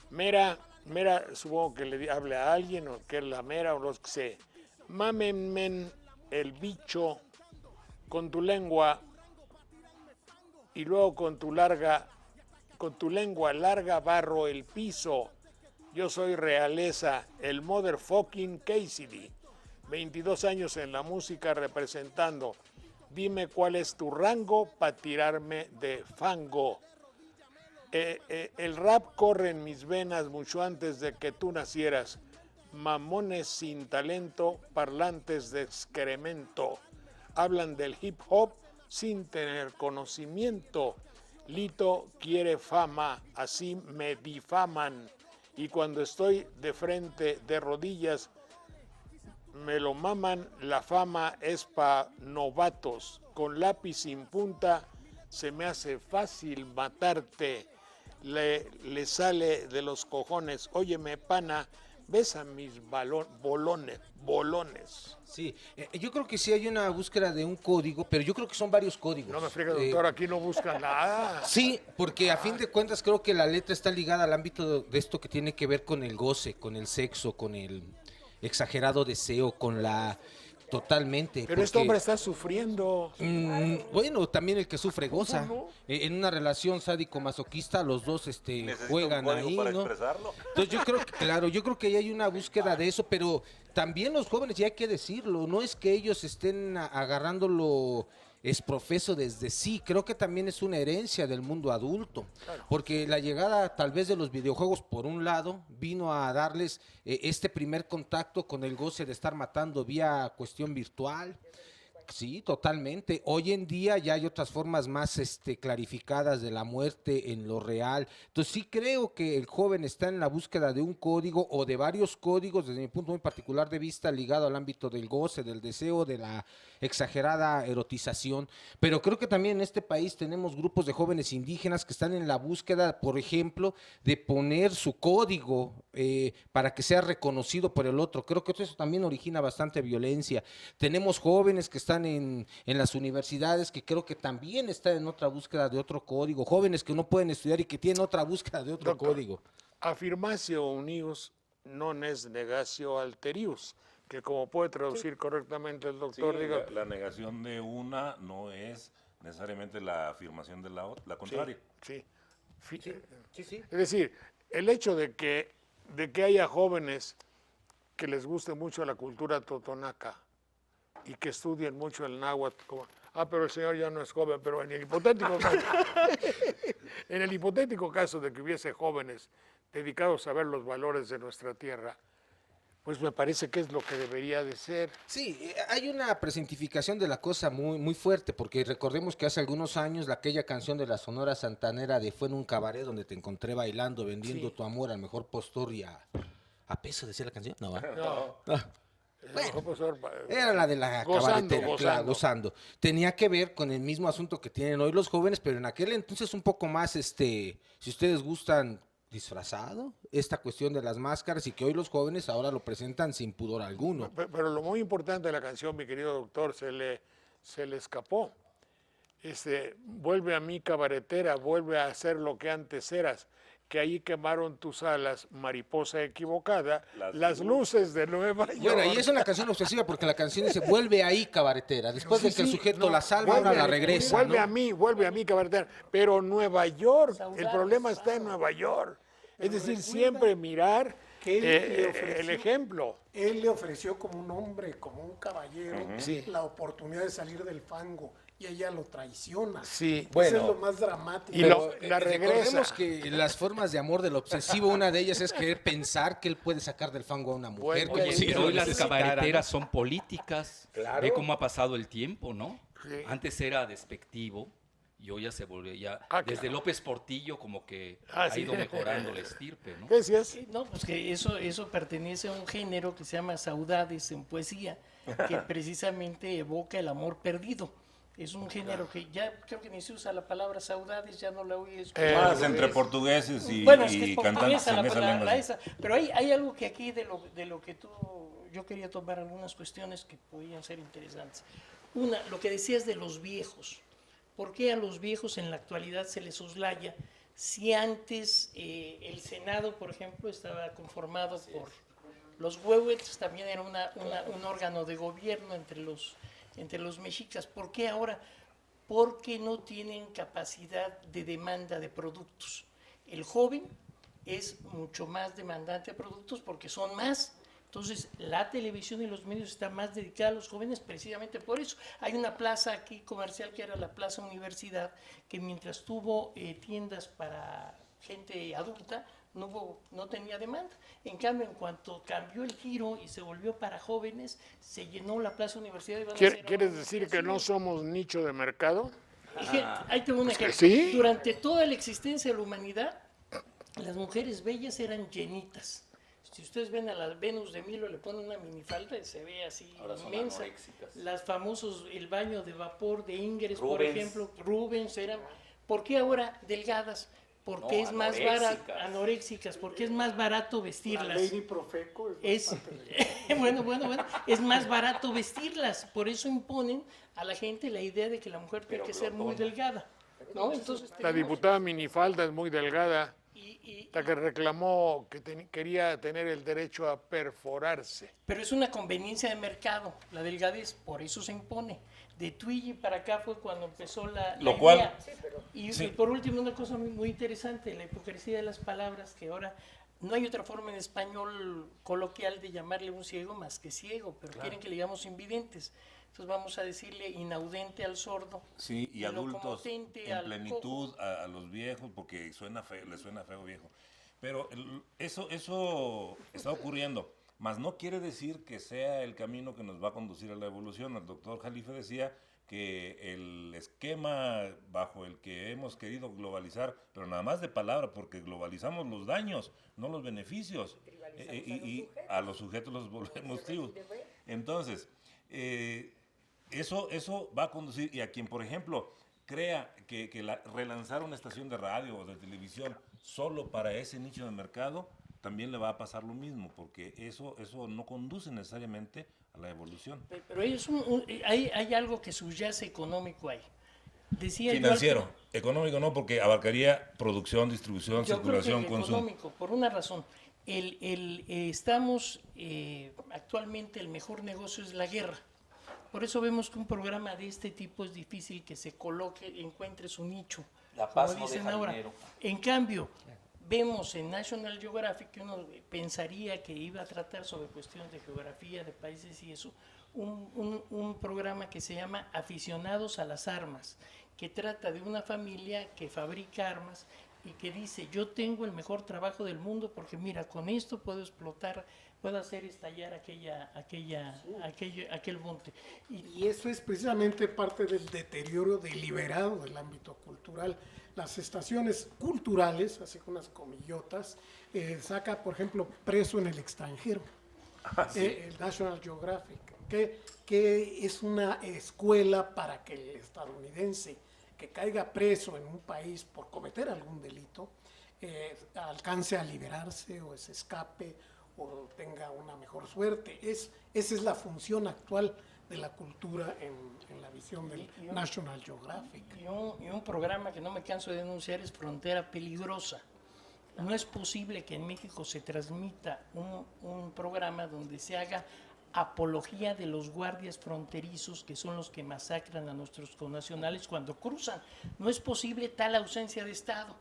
Mera, supongo que le hable a alguien o que es la mera o los que sé. Mámenme el bicho con tu lengua y luego con tu lengua larga barro el piso. Yo soy realeza, el motherfucking Cassidy. 22 años en la música representando. Dime cuál es tu rango para tirarme de fango. El rap corre en mis venas mucho antes de que tú nacieras. Mamones sin talento, parlantes de excremento. Hablan del hip hop sin tener conocimiento. Lito quiere fama, así me difaman. Y cuando estoy de frente, de rodillas, me lo maman. La fama es pa' novatos. Con lápiz sin punta se me hace fácil matarte. Le sale de los cojones. Óyeme, pana, besa mis bolones. Sí, yo creo que sí hay una búsqueda de un código, pero yo creo que son varios códigos. No me friegue, doctor, aquí no buscan nada. Sí, porque a fin de cuentas creo que la letra está ligada al ámbito de esto que tiene que ver con el goce, con el sexo, con el exagerado deseo, con la... Totalmente. Pero este hombre está sufriendo. Bueno, también el que sufre goza. no? En una relación sádico-masoquista los dos ¿Necesita juegan un código ahí, para ¿no? expresarlo? Entonces yo creo que, claro, yo creo que ahí hay una búsqueda de eso, pero también los jóvenes, ya hay que decirlo, no es que ellos estén agarrándolo es profeso desde sí. Creo que también es una herencia del mundo adulto, porque la llegada tal vez de los videojuegos, por un lado, vino a darles este primer contacto con el goce de estar matando vía cuestión virtual. Sí, totalmente. Hoy en día ya hay otras formas más clarificadas de la muerte en lo real. Entonces sí creo que el joven está en la búsqueda de un código o de varios códigos, desde mi punto muy particular de vista, ligado al ámbito del goce, del deseo, de la exagerada erotización. Pero creo que también en este país tenemos grupos de jóvenes indígenas que están en la búsqueda, por ejemplo, de poner su código para que sea reconocido por el otro. Creo que eso también origina bastante violencia. Tenemos jóvenes que están en las universidades que creo que también están en otra búsqueda de otro código, jóvenes que no pueden estudiar y que tienen otra búsqueda de otro Doctor, código. Afirmatio unius non es negatio alterius, que como puede traducir correctamente el Sí, doctor, diga, la negación de una no es necesariamente la afirmación de la otra, la contraria. sí. Sí. Es decir, el hecho de que haya jóvenes que les guste mucho la cultura totonaca y que estudien mucho el náhuatl, pero el señor ya no es joven, pero en el hipotético caso, en el hipotético caso de que hubiese jóvenes dedicados a ver los valores de nuestra tierra, pues me parece que es lo que debería de ser. Sí, hay una presentificación de la cosa muy, muy fuerte, porque recordemos que hace algunos años aquella canción de la Sonora Santanera de Fue en un cabaret donde te encontré bailando, vendiendo tu amor al mejor postor y a peso, decía la canción. No, ¿va? No. Bueno, Pues, era la de la cabaretera, claro, gozando. Tenía que ver con el mismo asunto que tienen hoy los jóvenes, pero en aquel entonces un poco más, si ustedes gustan, disfrazado, esta cuestión de las máscaras, y que hoy los jóvenes ahora lo presentan sin pudor alguno. Pero lo muy importante de la canción, mi querido doctor, se le escapó. Vuelve a mí cabaretera, vuelve a hacer lo que antes eras, que ahí quemaron tus alas, mariposa equivocada, las luces de Nueva York. Bueno, y es una canción obsesiva porque la canción dice, vuelve ahí cabaretera, después de que el sujeto la salva, ahora la regresa. Vuelve ¿no? vuelve a mí cabaretera, pero Nueva York, Saudades, el problema está en Nueva York. Es decir, siempre mirar que él le ofreció- el ejemplo. Él le ofreció como un hombre, como un caballero, Sí. la oportunidad de salir del fango y ella lo traiciona. Sí. Eso es Bueno. lo más dramático. Y la regresa. Recordemos que las formas de amor del obsesivo, una de ellas es querer pensar que él puede sacar del fango a una mujer. Bueno, como oye, si Pero lo hoy las necesitara, cabareteras ¿no? son políticas. Claro. Ve cómo ha pasado el tiempo, ¿no? Sí. Antes era despectivo y hoy ya se volvió desde claro. López Portillo como que Ah, ha sí. ido mejorando la estirpe, ¿no? ¿Qué decías? Sí, no, pues que eso pertenece a un género que se llama saudades en poesía, que precisamente evoca el amor perdido. Es un género que ya creo que ni se usa la palabra saudades, ya no la oyes. Más entre portugueses y, Bueno, es que y es cantantes portuguesa en esa la lengua. esa. Pero hay algo que aquí de lo que yo quería tomar algunas cuestiones que podían ser interesantes. Una, lo que decías de los viejos. ¿Por qué a los viejos en la actualidad se les soslaya si antes el Senado, por ejemplo, estaba conformado por los huehuetes, también era un órgano de gobierno entre los mexicas? ¿Por qué ahora? Porque no tienen capacidad de demanda de productos. El joven es mucho más demandante de productos porque son más. Entonces, la televisión y los medios están más dedicados a los jóvenes precisamente por eso. Hay una plaza aquí comercial que era la Plaza Universidad, que mientras tuvo tiendas para gente adulta, no tenía demanda. En cambio, en cuanto cambió el giro y se volvió para jóvenes, se llenó la Plaza Universidad. ¿Quieres decir que no somos nicho de mercado? Ahí tengo un ejemplo. ¿Sí? Durante toda la existencia de la humanidad, las mujeres bellas eran llenitas. Si ustedes ven a la Venus de Milo, le ponen una minifalda y se ve así Ahora son inmensa. anoréxicas. Las famosos, el baño de vapor de Ingres, por Rubens. ejemplo, Rubens eran. ¿Por qué ahora delgadas? Porque No, es más barato, anoréxicas, porque es más barato La vestirlas. Lady Profeco es Es, bastante bueno, es más barato vestirlas, por eso imponen a la gente la idea de que la mujer tiene que ser muy delgada, ¿no? Entonces La diputada Minifalda es muy delgada, y- la que reclamó que quería tener el derecho a perforarse. pero es una conveniencia de mercado, la delgadez, por eso se impone. De Twiggy para acá fue cuando empezó la Lo cual- idea. Y por último, una cosa muy interesante, la hipocresía de las palabras, que ahora no hay otra forma en español coloquial de llamarle un ciego más que ciego, pero quieren que le digamos invidentes. entonces vamos a decirle inaudente al sordo. Sí, y adultos locomotente en al plenitud cojo. a los viejos, porque suena feo, le suena feo viejo. Pero eso está ocurriendo, mas no quiere decir que sea el camino que nos va a conducir a la evolución. El doctor Jalife decía que el esquema bajo el que hemos querido globalizar, pero nada más de palabra, porque globalizamos los daños, no los beneficios, y a los sujetos los volvemos tribus. Entonces, eso va a conducir, y a quien, por ejemplo, crea que relanzar una estación de radio o de televisión solo para ese nicho de mercado, también le va a pasar lo mismo, porque eso no conduce necesariamente a la evolución. Pero hay algo que subyace económico ahí. Decía Financiero, económico no, porque abarcaría producción, distribución, yo circulación, creo que consumo. económico, por una razón. Estamos actualmente, el mejor negocio es la guerra. Por eso vemos que un programa de este tipo es difícil que se coloque, encuentre su nicho. La paz como no dicen deja ahora. dinero. En cambio, vemos en National Geographic, que uno pensaría que iba a tratar sobre cuestiones de geografía, de países y eso, un programa que se llama Aficionados a las Armas, que trata de una familia que fabrica armas y que dice, yo tengo el mejor trabajo del mundo porque mira, con esto puedo explotar, puedo hacer estallar aquel monte. Y eso es precisamente parte del deterioro deliberado del ámbito cultural. Las estaciones culturales, así con unas comillotas, saca, por ejemplo, Preso en el extranjero, el National Geographic, que es una escuela para que el estadounidense que caiga preso en un país por cometer algún delito, alcance a liberarse o se escape o tenga una mejor suerte. Esa es la función actual de la cultura en la visión del National Geographic. Y un programa que no me canso de denunciar es Frontera Peligrosa. No es posible que en México se transmita un programa donde se haga apología de los guardias fronterizos, que son los que masacran a nuestros connacionales cuando cruzan. No es posible tal ausencia de Estado,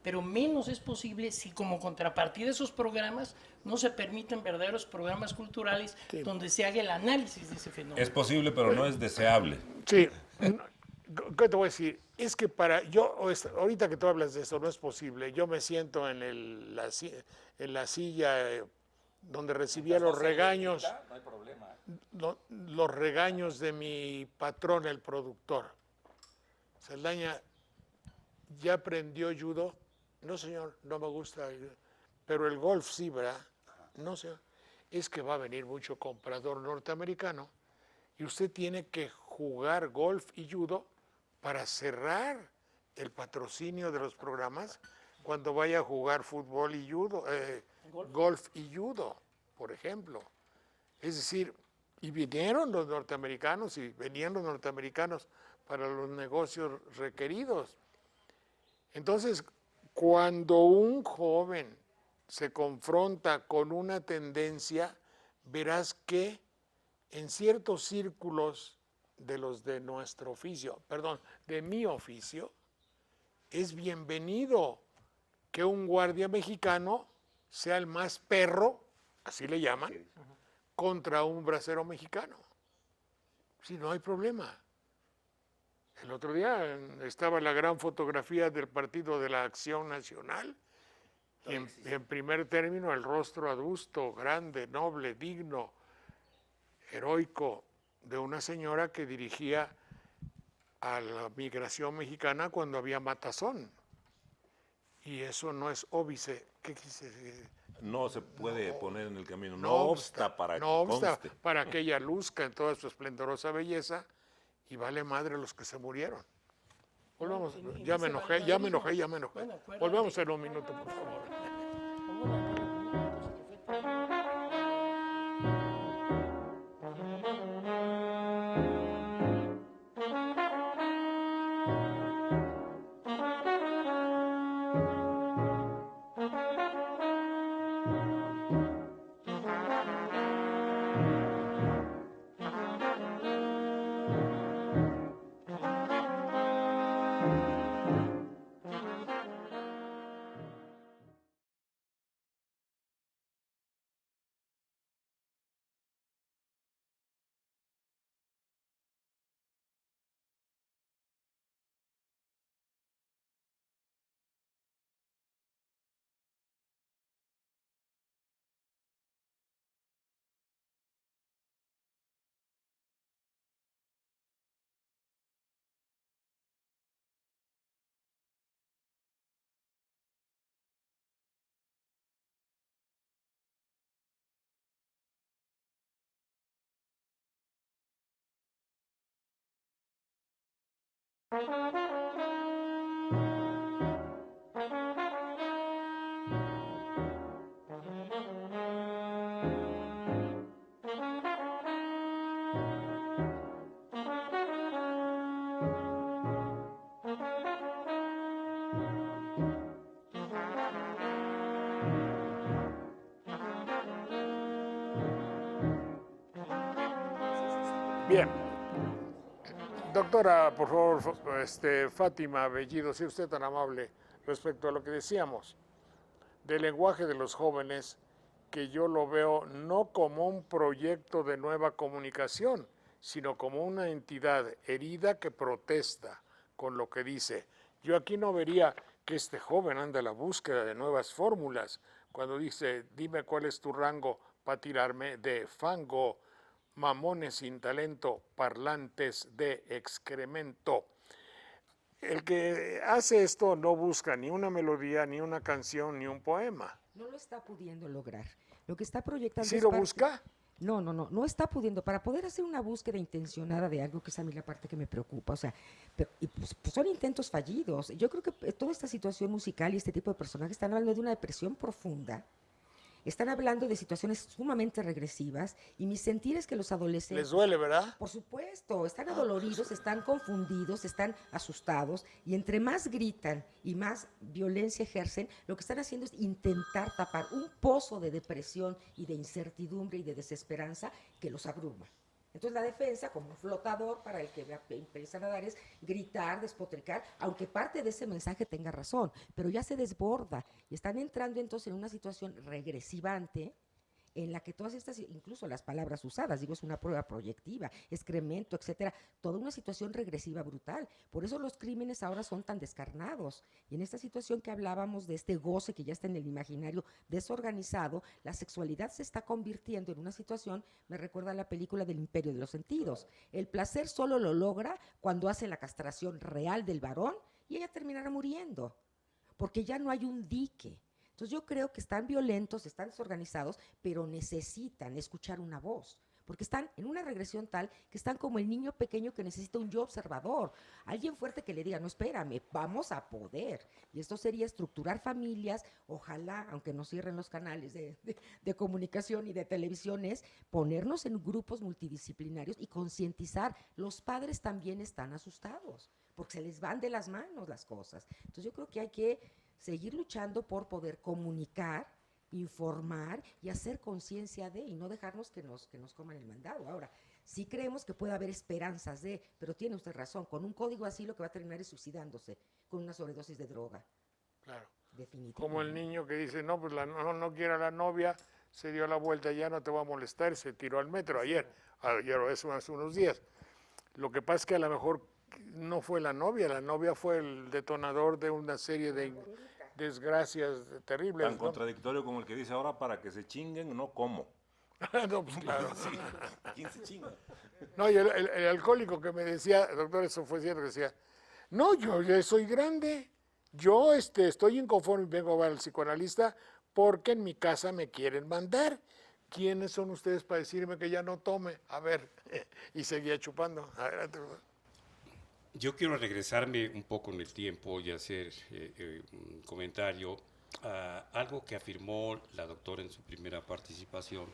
pero menos es posible si como contrapartida de esos programas no se permiten verdaderos programas culturales donde se haga el análisis de ese fenómeno. Es posible, pero no es deseable. Sí, ¿qué te voy a decir? Es que ahorita que tú hablas de eso, no es posible. Yo me siento en la silla donde recibía los regaños, No hay problema. los regaños de mi patrón, el productor. Saldaña, ¿ya aprendió judo? No, señor, no me gusta. Pero el golf sí, ¿verdad? No, señor. Es que va a venir mucho comprador norteamericano y usted tiene que jugar golf y judo para cerrar el patrocinio de los programas cuando vaya a jugar fútbol y judo, golf y judo, por ejemplo. Es decir, y vinieron los norteamericanos y venían los norteamericanos para los negocios requeridos. Entonces, cuando un joven se confronta con una tendencia, verás que en ciertos círculos de los de nuestro oficio, perdón, de mi oficio, es bienvenido que un guardia mexicano sea el más perro, así le llaman, contra un bracero mexicano. Si no hay problema. El otro día estaba la gran fotografía del Partido de la Acción Nacional y en primer término el rostro adusto, grande, noble, digno, heroico de una señora que dirigía a la migración mexicana cuando había matazón. Y eso no es óbice. ¿Qué quise decir? No se puede poner en el camino, no obsta para que conste. Para que ella luzca en toda su esplendorosa belleza y vale madre los que se murieron. Volvamos, ya me enojé. Volvamos en un minuto, por favor. Bien. Doctora, por favor, Fátima Bellido, si usted tan amable respecto a lo que decíamos del lenguaje de los jóvenes, que yo lo veo no como un proyecto de nueva comunicación, sino como una entidad herida que protesta con lo que dice. Yo aquí no vería que este joven anda a la búsqueda de nuevas fórmulas, cuando dice, dime cuál es tu rango para tirarme de fango, mamones sin talento, parlantes de excremento. El que hace esto no busca ni una melodía, ni una canción, ni un poema. No lo está pudiendo lograr. Lo que está proyectando ¿Sí es lo parte- busca? No está pudiendo. Para poder hacer una búsqueda intencionada de algo, que es a mí la parte que me preocupa, o sea, pues son intentos fallidos. Yo creo que toda esta situación musical y este tipo de personajes están hablando de una depresión profunda. Están hablando de situaciones sumamente regresivas y mi sentir es que los adolescentes... Les duele, ¿verdad? Por supuesto, están adoloridos, están confundidos, están asustados y entre más gritan y más violencia ejercen, lo que están haciendo es intentar tapar un pozo de depresión y de incertidumbre y de desesperanza que los abruma. Entonces la defensa, como un flotador para el que empiezan a dar, es gritar, despotricar, aunque parte de ese mensaje tenga razón, pero ya se desborda y están entrando entonces en una situación regresivante en la que todas estas, incluso las palabras usadas, digo, es una prueba proyectiva, excremento, etcétera, toda una situación regresiva brutal. Por eso los crímenes ahora son tan descarnados. Y en esta situación que hablábamos de este goce que ya está en el imaginario desorganizado, la sexualidad se está convirtiendo en una situación, me recuerda a la película del Imperio de los Sentidos. El placer solo lo logra cuando hace la castración real del varón y ella terminará muriendo, porque ya no hay un dique. Entonces yo creo que están violentos, están desorganizados, pero necesitan escuchar una voz, porque están en una regresión tal que están como el niño pequeño que necesita un yo observador, alguien fuerte que le diga, no, espérame, vamos a poder. Y esto sería estructurar familias, ojalá, aunque nos cierren los canales de comunicación y de televisiones, ponernos en grupos multidisciplinarios y concientizar. Los padres también están asustados, porque se les van de las manos las cosas. Entonces yo creo que hay que seguir luchando por poder comunicar, informar y hacer conciencia de, y no dejarnos que nos coman el mandado. Ahora, sí creemos que puede haber esperanzas de, pero tiene usted razón, con un código así lo que va a terminar es suicidándose, con una sobredosis de droga. Claro. Definitivamente. Como el niño que dice, no, pues no quiere a la novia, se dio la vuelta, ya no te va a molestar, se tiró al metro ayer eso hace unos días. Lo que pasa es que a lo mejor no fue la novia fue el detonador de una serie de desgracias terribles. Tan contradictorio como el que dice ahora, para que se chinguen, no como. No, pues claro. Sí. ¿Quién se chinga? No, y el alcohólico que me decía, doctor, eso fue cierto, que decía, no, yo ya soy grande, yo estoy inconforme y vengo a ver al psicoanalista porque en mi casa me quieren mandar. ¿Quiénes son ustedes para decirme que ya no tome? A ver, y seguía chupando. Adelante. Yo quiero regresarme un poco en el tiempo y hacer un comentario a algo que afirmó la doctora en su primera participación,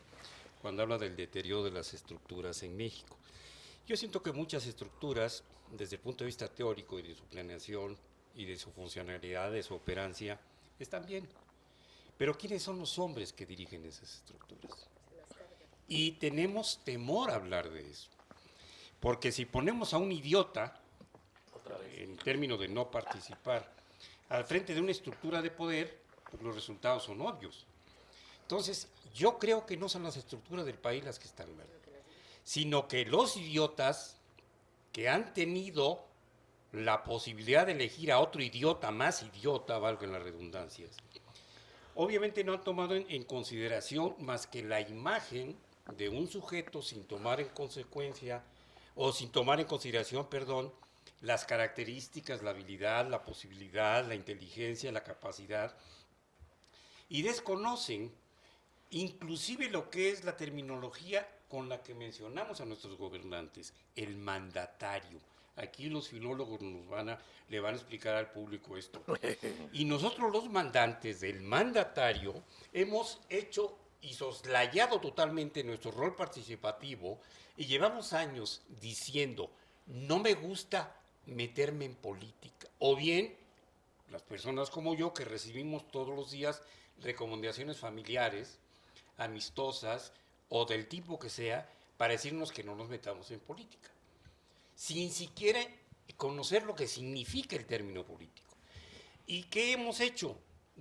cuando habla del deterioro de las estructuras en México. Yo siento que muchas estructuras, desde el punto de vista teórico y de su planeación y de su funcionalidad, de su operancia, están bien. Pero ¿quiénes son los hombres que dirigen esas estructuras? Y tenemos temor a hablar de eso. Porque si ponemos a un idiota, en términos de no participar, al frente de una estructura de poder, pues los resultados son obvios. Entonces, yo creo que no son las estructuras del país las que están mal, sino que los idiotas que han tenido la posibilidad de elegir a otro idiota más idiota, valga las redundancias, obviamente no han tomado en consideración más que la imagen de un sujeto sin tomar en consecuencia, o sin tomar en consideración, perdón, las características, la habilidad, la posibilidad, la inteligencia, la capacidad, y desconocen inclusive lo que es la terminología con la que mencionamos a nuestros gobernantes, el mandatario, Aquí los filólogos le van a explicar al público esto. Y nosotros los mandantes del mandatario hemos hecho y soslayado totalmente nuestro rol participativo y llevamos años diciendo, no me gusta meterme en política. O bien, las personas como yo que recibimos todos los días recomendaciones familiares, amistosas o del tipo que sea, para decirnos que no nos metamos en política, sin siquiera conocer lo que significa el término político. ¿Y qué hemos hecho?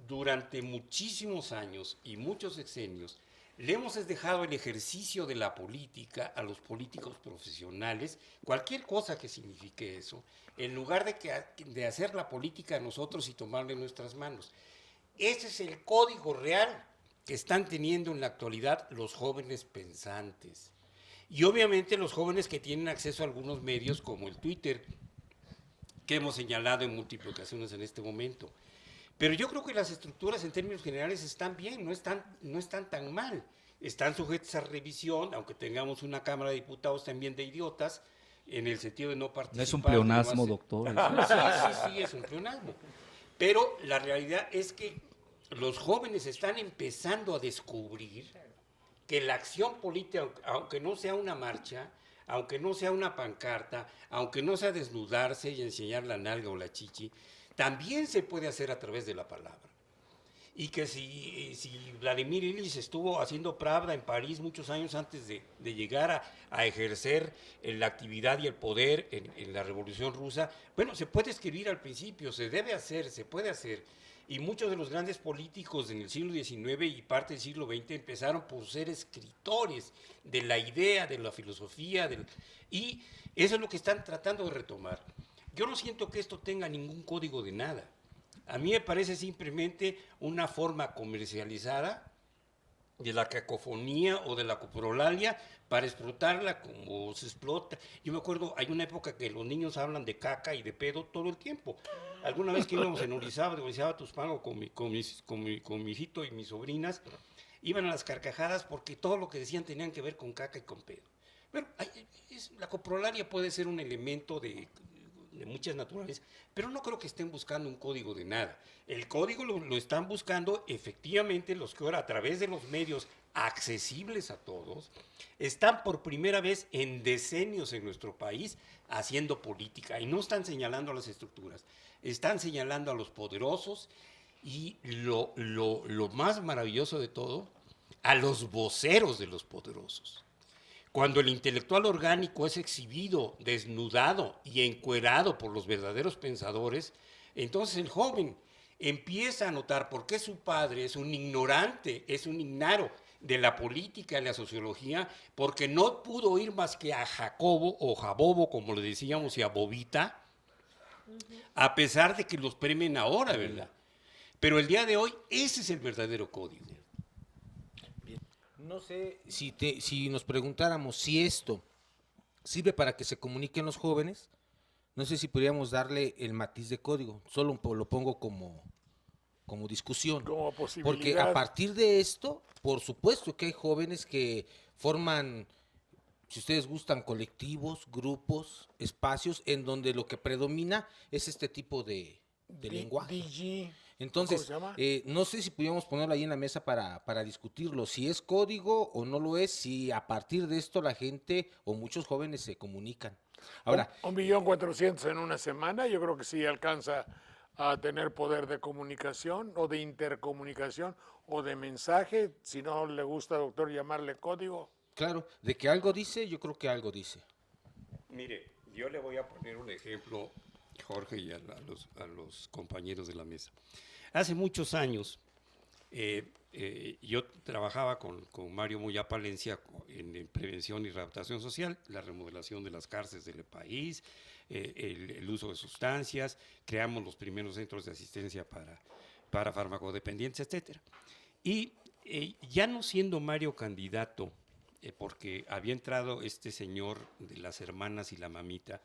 Durante muchísimos años y muchos sexenios, le hemos dejado el ejercicio de la política a los políticos profesionales, cualquier cosa que signifique eso, en lugar de hacer la política nosotros y tomarla en nuestras manos. Ese es el código real que están teniendo en la actualidad los jóvenes pensantes. Y obviamente los jóvenes que tienen acceso a algunos medios como el Twitter, que hemos señalado en múltiples ocasiones en este momento. Pero yo creo que las estructuras en términos generales están bien, no están tan mal. Están sujetas a revisión, aunque tengamos una Cámara de Diputados también de idiotas, en el sentido de no participar. No es un pleonasmo, doctor. Sí, es un pleonasmo. Pero la realidad es que los jóvenes están empezando a descubrir que la acción política, aunque no sea una marcha, aunque no sea una pancarta, aunque no sea desnudarse y enseñar la nalga o la chichi, también se puede hacer a través de la palabra. Y que si Vladimir Ilich estuvo haciendo Pravda en París muchos años antes de llegar a ejercer la actividad y el poder en la Revolución Rusa, bueno, se puede escribir al principio, se debe hacer, se puede hacer. Y muchos de los grandes políticos en el siglo XIX y parte del siglo XX empezaron por ser escritores de la idea, de la filosofía, y eso es lo que están tratando de retomar. Yo no siento que esto tenga ningún código de nada. A mí me parece simplemente una forma comercializada de la cacofonía o de la coprolalia para explotarla como se explota. Yo me acuerdo, hay una época que los niños hablan de caca y de pedo todo el tiempo. Alguna vez que íbamos en Orizaba Tuspango con mi hijito y mis sobrinas, iban a las carcajadas porque todo lo que decían tenían que ver con caca y con pedo. Bueno, la coprolalia puede ser un elemento de muchas naturalezas, pero no creo que estén buscando un código de nada. El código lo están buscando efectivamente los que ahora a través de los medios accesibles a todos, están por primera vez en decenios en nuestro país haciendo política y no están señalando a las estructuras, están señalando a los poderosos y lo más maravilloso de todo, a los voceros de los poderosos. Cuando el intelectual orgánico es exhibido, desnudado y encuerado por los verdaderos pensadores, entonces el joven empieza a notar por qué su padre es un ignorante, es un ignaro de la política y la sociología, porque no pudo oír más que a Jacobo o Jabobo, como le decíamos, y a Bobita, a pesar de que los premien ahora, ¿verdad? Pero el día de hoy, ese es el verdadero código. No sé si nos preguntáramos si esto sirve para que se comuniquen los jóvenes, no sé si podríamos darle el matiz de código, solo lo pongo como discusión. Como posibilidad. Porque a partir de esto, por supuesto que hay jóvenes que forman, si ustedes gustan, colectivos, grupos, espacios en donde lo que predomina es este tipo de lenguaje. DG. Entonces, ¿Cómo se llama? no sé si pudiéramos ponerlo ahí en la mesa para discutirlo, si es código o no lo es, si a partir de esto la gente o muchos jóvenes se comunican. Ahora, 1.400.000 en una semana, yo creo que sí alcanza a tener poder de comunicación o de intercomunicación o de mensaje, si no le gusta, doctor, llamarle código. claro, de que algo dice, yo creo que algo dice. Mire, yo le voy a poner un ejemplo, Jorge, y a los compañeros de la mesa. Hace muchos años, yo trabajaba con Mario Moya Palencia en prevención y readaptación social, la remodelación de las cárceles del país, el uso de sustancias, creamos los primeros centros de asistencia para farmacodependientes, etc. Y ya no siendo Mario candidato, porque había entrado este señor de las hermanas y la mamita,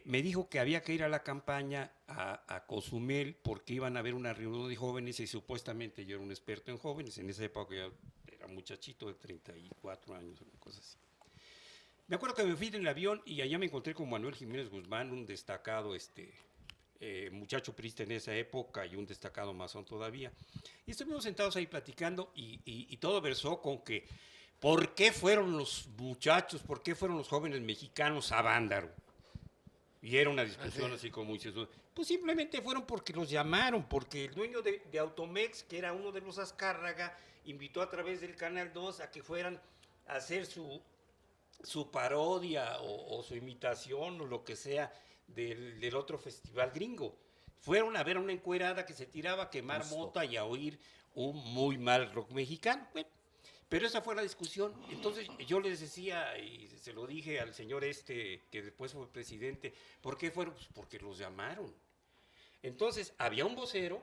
me dijo que había que ir a la campaña a Cozumel porque iban a haber una reunión de jóvenes y supuestamente yo era un experto en jóvenes. En esa época yo era muchachito de 34 años, una cosa así. Me acuerdo que me fui en el avión y allá me encontré con Manuel Jiménez Guzmán, un destacado muchacho priista en esa época y un destacado masón todavía. Y estuvimos sentados ahí platicando y todo versó con que ¿por qué fueron los muchachos, por qué fueron los jóvenes mexicanos a Vándaro? Y era una discusión así como muy sesuda. Pues simplemente fueron porque los llamaron, porque el dueño de Automex, que era uno de los Azcárraga, invitó a través del Canal 2 a que fueran a hacer su parodia o su imitación o lo que sea del otro festival gringo. Fueron a ver a una encuerada que se tiraba a quemar mota y a oír un muy mal rock mexicano. Bueno, pero esa fue la discusión. Entonces yo les decía, y se lo dije al señor que después fue presidente, ¿por qué fueron? Pues porque los llamaron. Entonces había un vocero,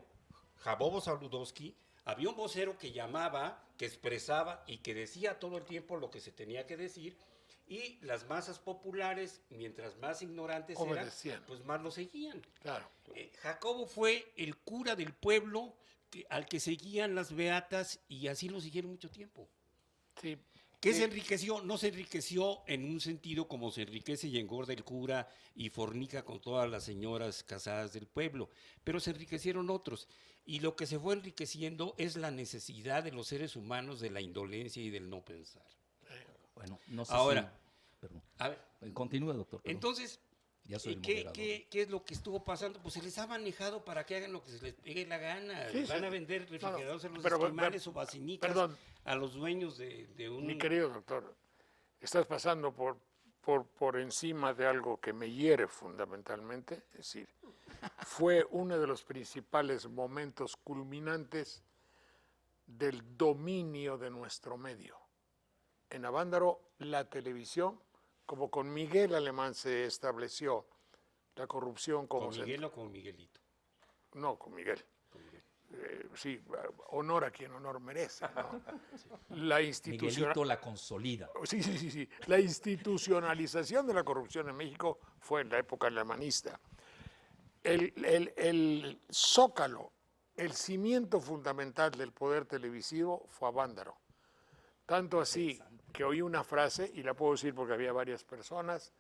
Jabobo Saludowski, había un vocero que llamaba, que expresaba y que decía todo el tiempo lo que se tenía que decir, y las masas populares, mientras más ignorantes eran, pues más lo seguían. Claro. Jacobo fue el cura del pueblo al que seguían las beatas y así lo siguieron mucho tiempo. Sí. ¿Qué se enriqueció? No se enriqueció en un sentido como se enriquece y engorda el cura y fornica con todas las señoras casadas del pueblo, pero se enriquecieron otros. Y lo que se fue enriqueciendo es la necesidad de los seres humanos de la indolencia y del no pensar. Bueno, no sé Ahora, si... Perdón. A ver, continúe, doctor. Perdón. Entonces, ya soy el ¿qué moderador. es lo que estuvo pasando? Pues se les ha manejado para que hagan lo que se les pegue la gana. Sí, Van sí. a vender refrigeradores a los pero, esquimales o vacinicas perdón. a los dueños de un... Mi querido doctor, estás pasando por encima de algo que me hiere fundamentalmente, es decir, fue uno de los principales momentos culminantes del dominio de nuestro medio. En Avándaro, la televisión, como con Miguel Alemán se estableció la corrupción como... ¿Con Miguel o con Miguelito? No, con Miguel. Sí, honor a quien honor merece, ¿no? La Miguelito la consolida. Sí. La institucionalización de la corrupción en México fue en la época alemanista. El zócalo, el cimiento fundamental del poder televisivo fue Avándaro. Tanto así que oí una frase, y la puedo decir porque había varias personas,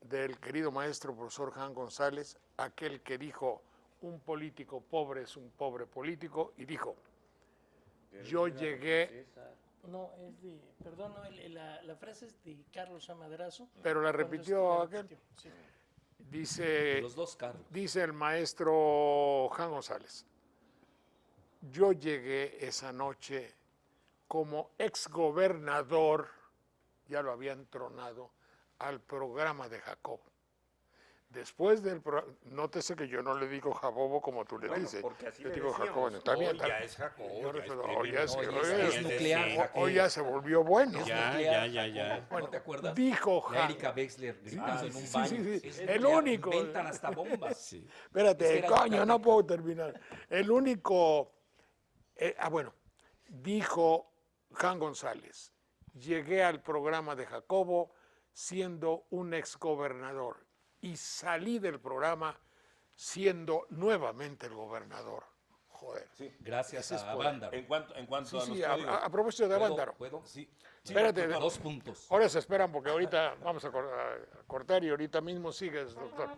del querido maestro profesor Jan González, aquel que dijo, un político pobre es un pobre político, y dijo, yo llegué... No, es de, perdón, no, la frase es de Carlos Amadrazo. Pero la repitió aquel. Sí. Dice, Los dos Carlos. dice el maestro Jan González, yo llegué esa noche como exgobernador, ya lo habían tronado, al programa de Jacobo. Después del programa, nótese que yo no le digo Jacobo como tú le dices. Porque así yo le digo decíamos, Jacobo. Está bien, ya es Jacobo, hoy ya es nuclear. hoy ya se volvió bueno. Ya. ¿No te acuerdas? Dijo De Erika Wexler gritando en un baño. Sí. Es El nuclear, único. Inventan hasta bombas. Sí. Espérate, Era coño, no nuclear. puedo terminar. El único, dijo Jan González, llegué al programa de Jacobo siendo un exgobernador y salí del programa siendo nuevamente el gobernador. Joder. Gracias Ese es a poder. Avándaro. En cuanto a los a códigos, propósito de ¿Puedo? Avándaro. ¿Puedo? sí, Espérate, Dos puntos. ahora se esperan porque ahorita vamos a cortar y ahorita mismo sigues, doctor.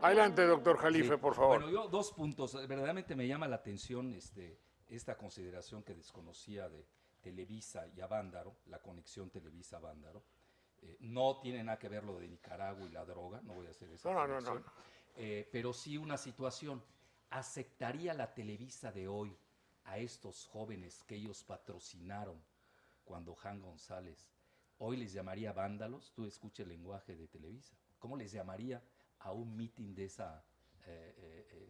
Adelante, doctor Jalife, Sí. por favor. Bueno, yo dos puntos. Verdaderamente me llama la atención esta consideración que desconocía de Televisa y Avándaro, la conexión Televisa-Avándaro. No tiene nada que ver lo de Nicaragua y la droga, no voy a hacer esa No. conexión. Pero sí una situación. ¿Aceptaría la Televisa de hoy a estos jóvenes que ellos patrocinaron cuando Jan González hoy les llamaría vándalos? Tú escucha el lenguaje de Televisa. ¿Cómo les llamaría a un meeting de esa,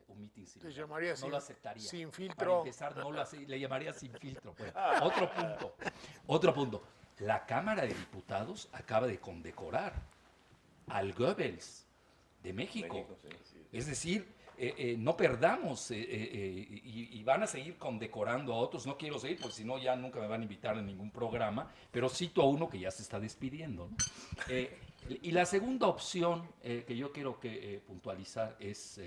un meeting sin Les llamaría no sin- lo aceptaría. sin Para filtro. empezar, no lo le llamaría sin filtro. Pues. Otro punto. La Cámara de Diputados acaba de condecorar al Goebbels de México. Es decir, no perdamos y van a seguir condecorando a otros. No quiero seguir, porque si no ya nunca me van a invitar a ningún programa, pero cito a uno que ya se está despidiendo, ¿no? Y la segunda opción que yo quiero puntualizar es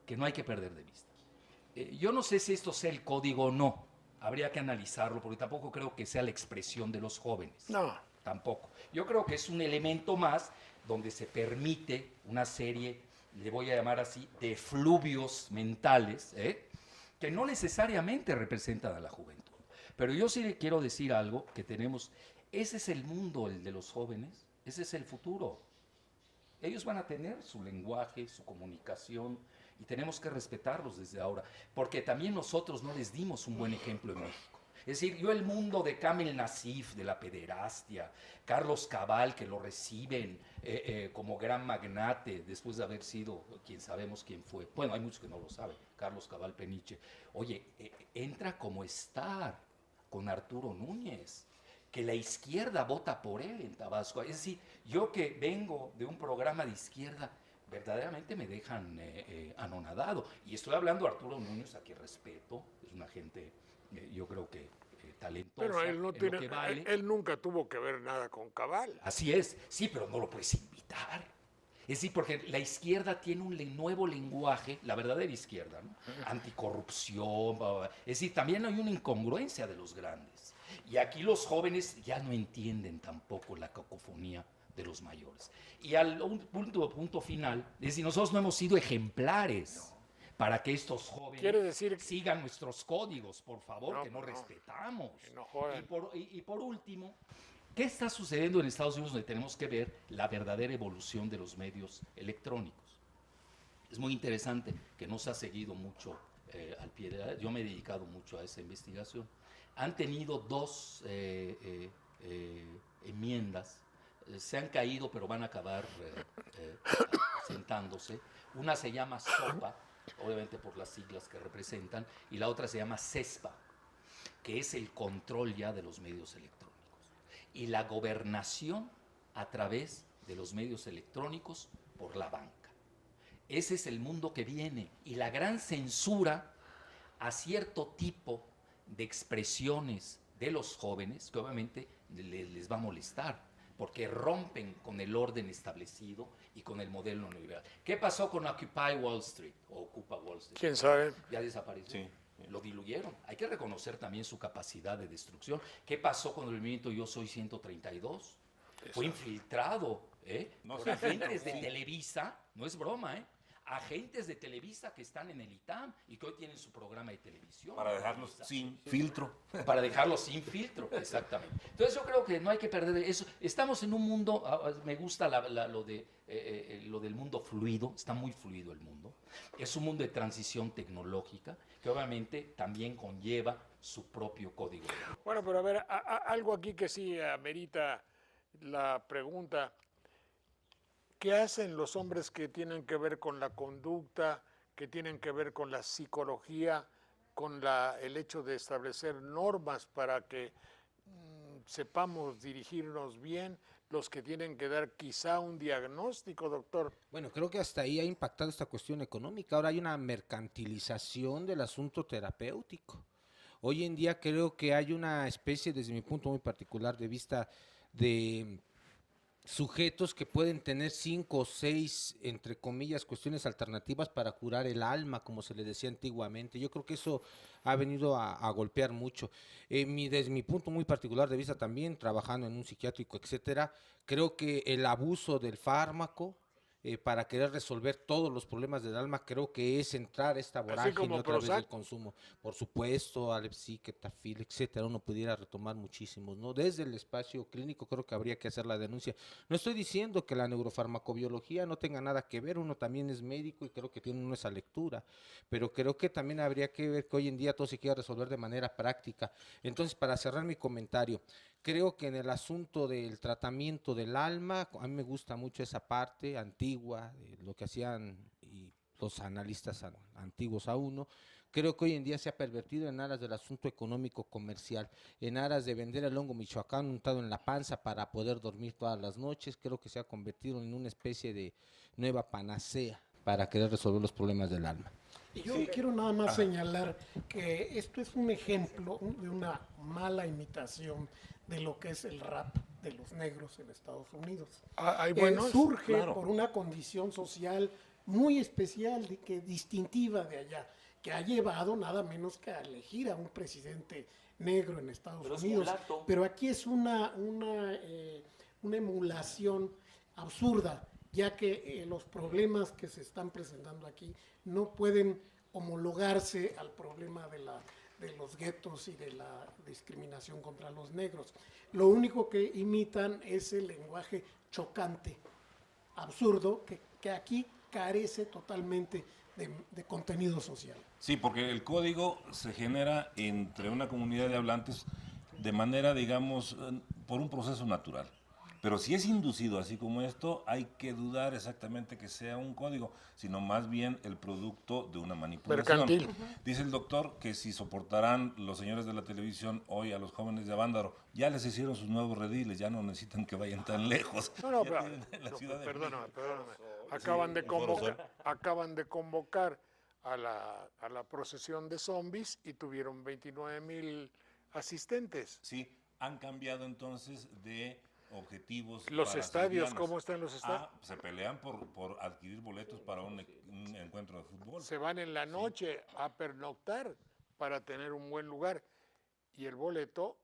que no hay que perder de vista. Yo no sé si esto sea el código o no, habría que analizarlo, porque tampoco creo que sea la expresión de los jóvenes. No. Tampoco. Yo creo que es un elemento más donde se permite una serie, le voy a llamar así, de fluvios mentales, que no necesariamente representan a la juventud. Pero yo sí le quiero decir algo que tenemos, ese es el mundo, el de los jóvenes, ese es el futuro. Ellos van a tener su lenguaje, su comunicación, y tenemos que respetarlos desde ahora, porque también nosotros no les dimos un buen ejemplo en México. Es decir, yo el mundo de Kamel Nasif, de la pederastia, Carlos Cabal, que lo reciben como gran magnate después de haber sido quien sabemos quién fue. Bueno, hay muchos que no lo saben, Carlos Cabal Peniche. Oye, entra como estar con Arturo Núñez, que la izquierda vota por él en Tabasco. Es decir, yo que vengo de un programa de izquierda, verdaderamente me dejan anonadado. Y estoy hablando de Arturo Núñez, a quien respeto, es una gente, yo creo que talentosa, Pero él, no en lo tiene, que vale. él nunca tuvo que ver nada con Cabal. Así es, sí, pero no lo puedes invitar. Es decir, porque la izquierda tiene un nuevo lenguaje, la verdadera izquierda, ¿no? Anticorrupción, es decir, también hay una incongruencia de los grandes. Y aquí los jóvenes ya no entienden tampoco la cacofonía de los mayores. Y al punto final, es decir, nosotros no hemos sido ejemplares para que estos jóvenes Quiere decir- sigan nuestros códigos, por favor, No, que no no. respetamos. Que no jodan. Y por último, ¿qué está sucediendo en Estados Unidos donde tenemos que ver la verdadera evolución de los medios electrónicos? Es muy interesante que no se ha seguido mucho al pie de la... Yo me he dedicado mucho a esa investigación. Han tenido dos enmiendas, se han caído pero van a acabar sentándose. Una se llama SOPA, obviamente por las siglas que representan, y la otra se llama CESPA, que es el control ya de los medios electrónicos y la gobernación a través de los medios electrónicos por la banca. Ese es el mundo que viene, y la gran censura a cierto tipo de expresiones de los jóvenes, que obviamente les va a molestar, porque rompen con el orden establecido y con el modelo neoliberal. ¿Qué pasó con Occupy Wall Street o Ocupa Wall Street? ¿Quién sabe? Ya desapareció. Lo diluyeron. Hay que reconocer también su capacidad de destrucción. ¿Qué pasó con el movimiento Yo Soy 132? Fue infiltrado No por sé. agentes de Sí. Televisa, no es broma, agentes de Televisa que están en el ITAM y que hoy tienen su programa de televisión. Para dejarlos sin filtro. Para dejarlos sin filtro, exactamente. Entonces yo creo que no hay que perder eso. Estamos en un mundo, me gusta lo del mundo fluido, está muy fluido el mundo. Es un mundo de transición tecnológica que obviamente también conlleva su propio código. Bueno, pero a ver, algo aquí que sí amerita la pregunta. ¿Qué hacen los hombres que tienen que ver con la conducta, que tienen que ver con la psicología, con el hecho de establecer normas para que sepamos dirigirnos bien, los que tienen que dar quizá un diagnóstico, doctor? Bueno, creo que hasta ahí ha impactado esta cuestión económica. Ahora hay una mercantilización del asunto terapéutico. Hoy en día creo que hay una especie, desde mi punto muy particular de vista, de sujetos que pueden tener 5 o 6, entre comillas, cuestiones alternativas para curar el alma, como se le decía antiguamente. Yo creo que eso ha venido a golpear mucho. Desde mi punto muy particular de vista también, trabajando en un psiquiátrico, etcétera, creo que el abuso del fármaco para querer resolver todos los problemas del alma, creo que es entrar a esta vorágine como otra vez Prozac. del consumo. Por supuesto, Alexic, Ketafil, etcétera, uno pudiera retomar muchísimos, ¿no? Desde el espacio clínico creo que habría que hacer la denuncia. No estoy diciendo que la neurofarmacobiología no tenga nada que ver, uno también es médico y creo que tiene uno esa lectura, pero creo que también habría que ver que hoy en día todo se quiere resolver de manera práctica. Entonces, para cerrar mi comentario, creo que en el asunto del tratamiento del alma, a mí me gusta mucho esa parte antigua, de lo que hacían y los analistas antiguos a uno. Creo que hoy en día se ha pervertido en aras del asunto económico comercial, en aras de vender el hongo michoacán untado en la panza para poder dormir todas las noches. Creo que se ha convertido en una especie de nueva panacea para querer resolver los problemas del alma. Y yo quiero nada más señalar que esto es un ejemplo de una mala imitación de lo que es el rap de los negros en Estados Unidos. Surge por una condición social muy especial, distintiva de allá, que ha llevado nada menos que a elegir a un presidente negro en Estados Unidos. Pero aquí es una emulación absurda, ya que los problemas que se están presentando aquí no pueden homologarse al problema de los guetos y de la discriminación contra los negros. Lo único que imitan es el lenguaje chocante, absurdo, que aquí carece totalmente de contenido social. Sí, porque el código se genera entre una comunidad de hablantes de manera, digamos, por un proceso natural. Pero si es inducido así como esto, hay que dudar exactamente que sea un código, sino más bien el producto de una manipulación. Mercantil. Dice el doctor que si soportarán los señores de la televisión hoy a los jóvenes de Avándaro, ya les hicieron sus nuevos rediles, ya no necesitan que vayan tan lejos. No, Ya pero, tienen en la Ciudad de perdóname. Sí, Acaban de convocar a la procesión de zombies y tuvieron 29,000 asistentes. Sí, han cambiado entonces de objetivos. Los para estadios, sus dianas. ¿cómo están los estadios? Se pelean por adquirir boletos para un encuentro de fútbol. Se van en la noche a pernoctar para tener un buen lugar y el boleto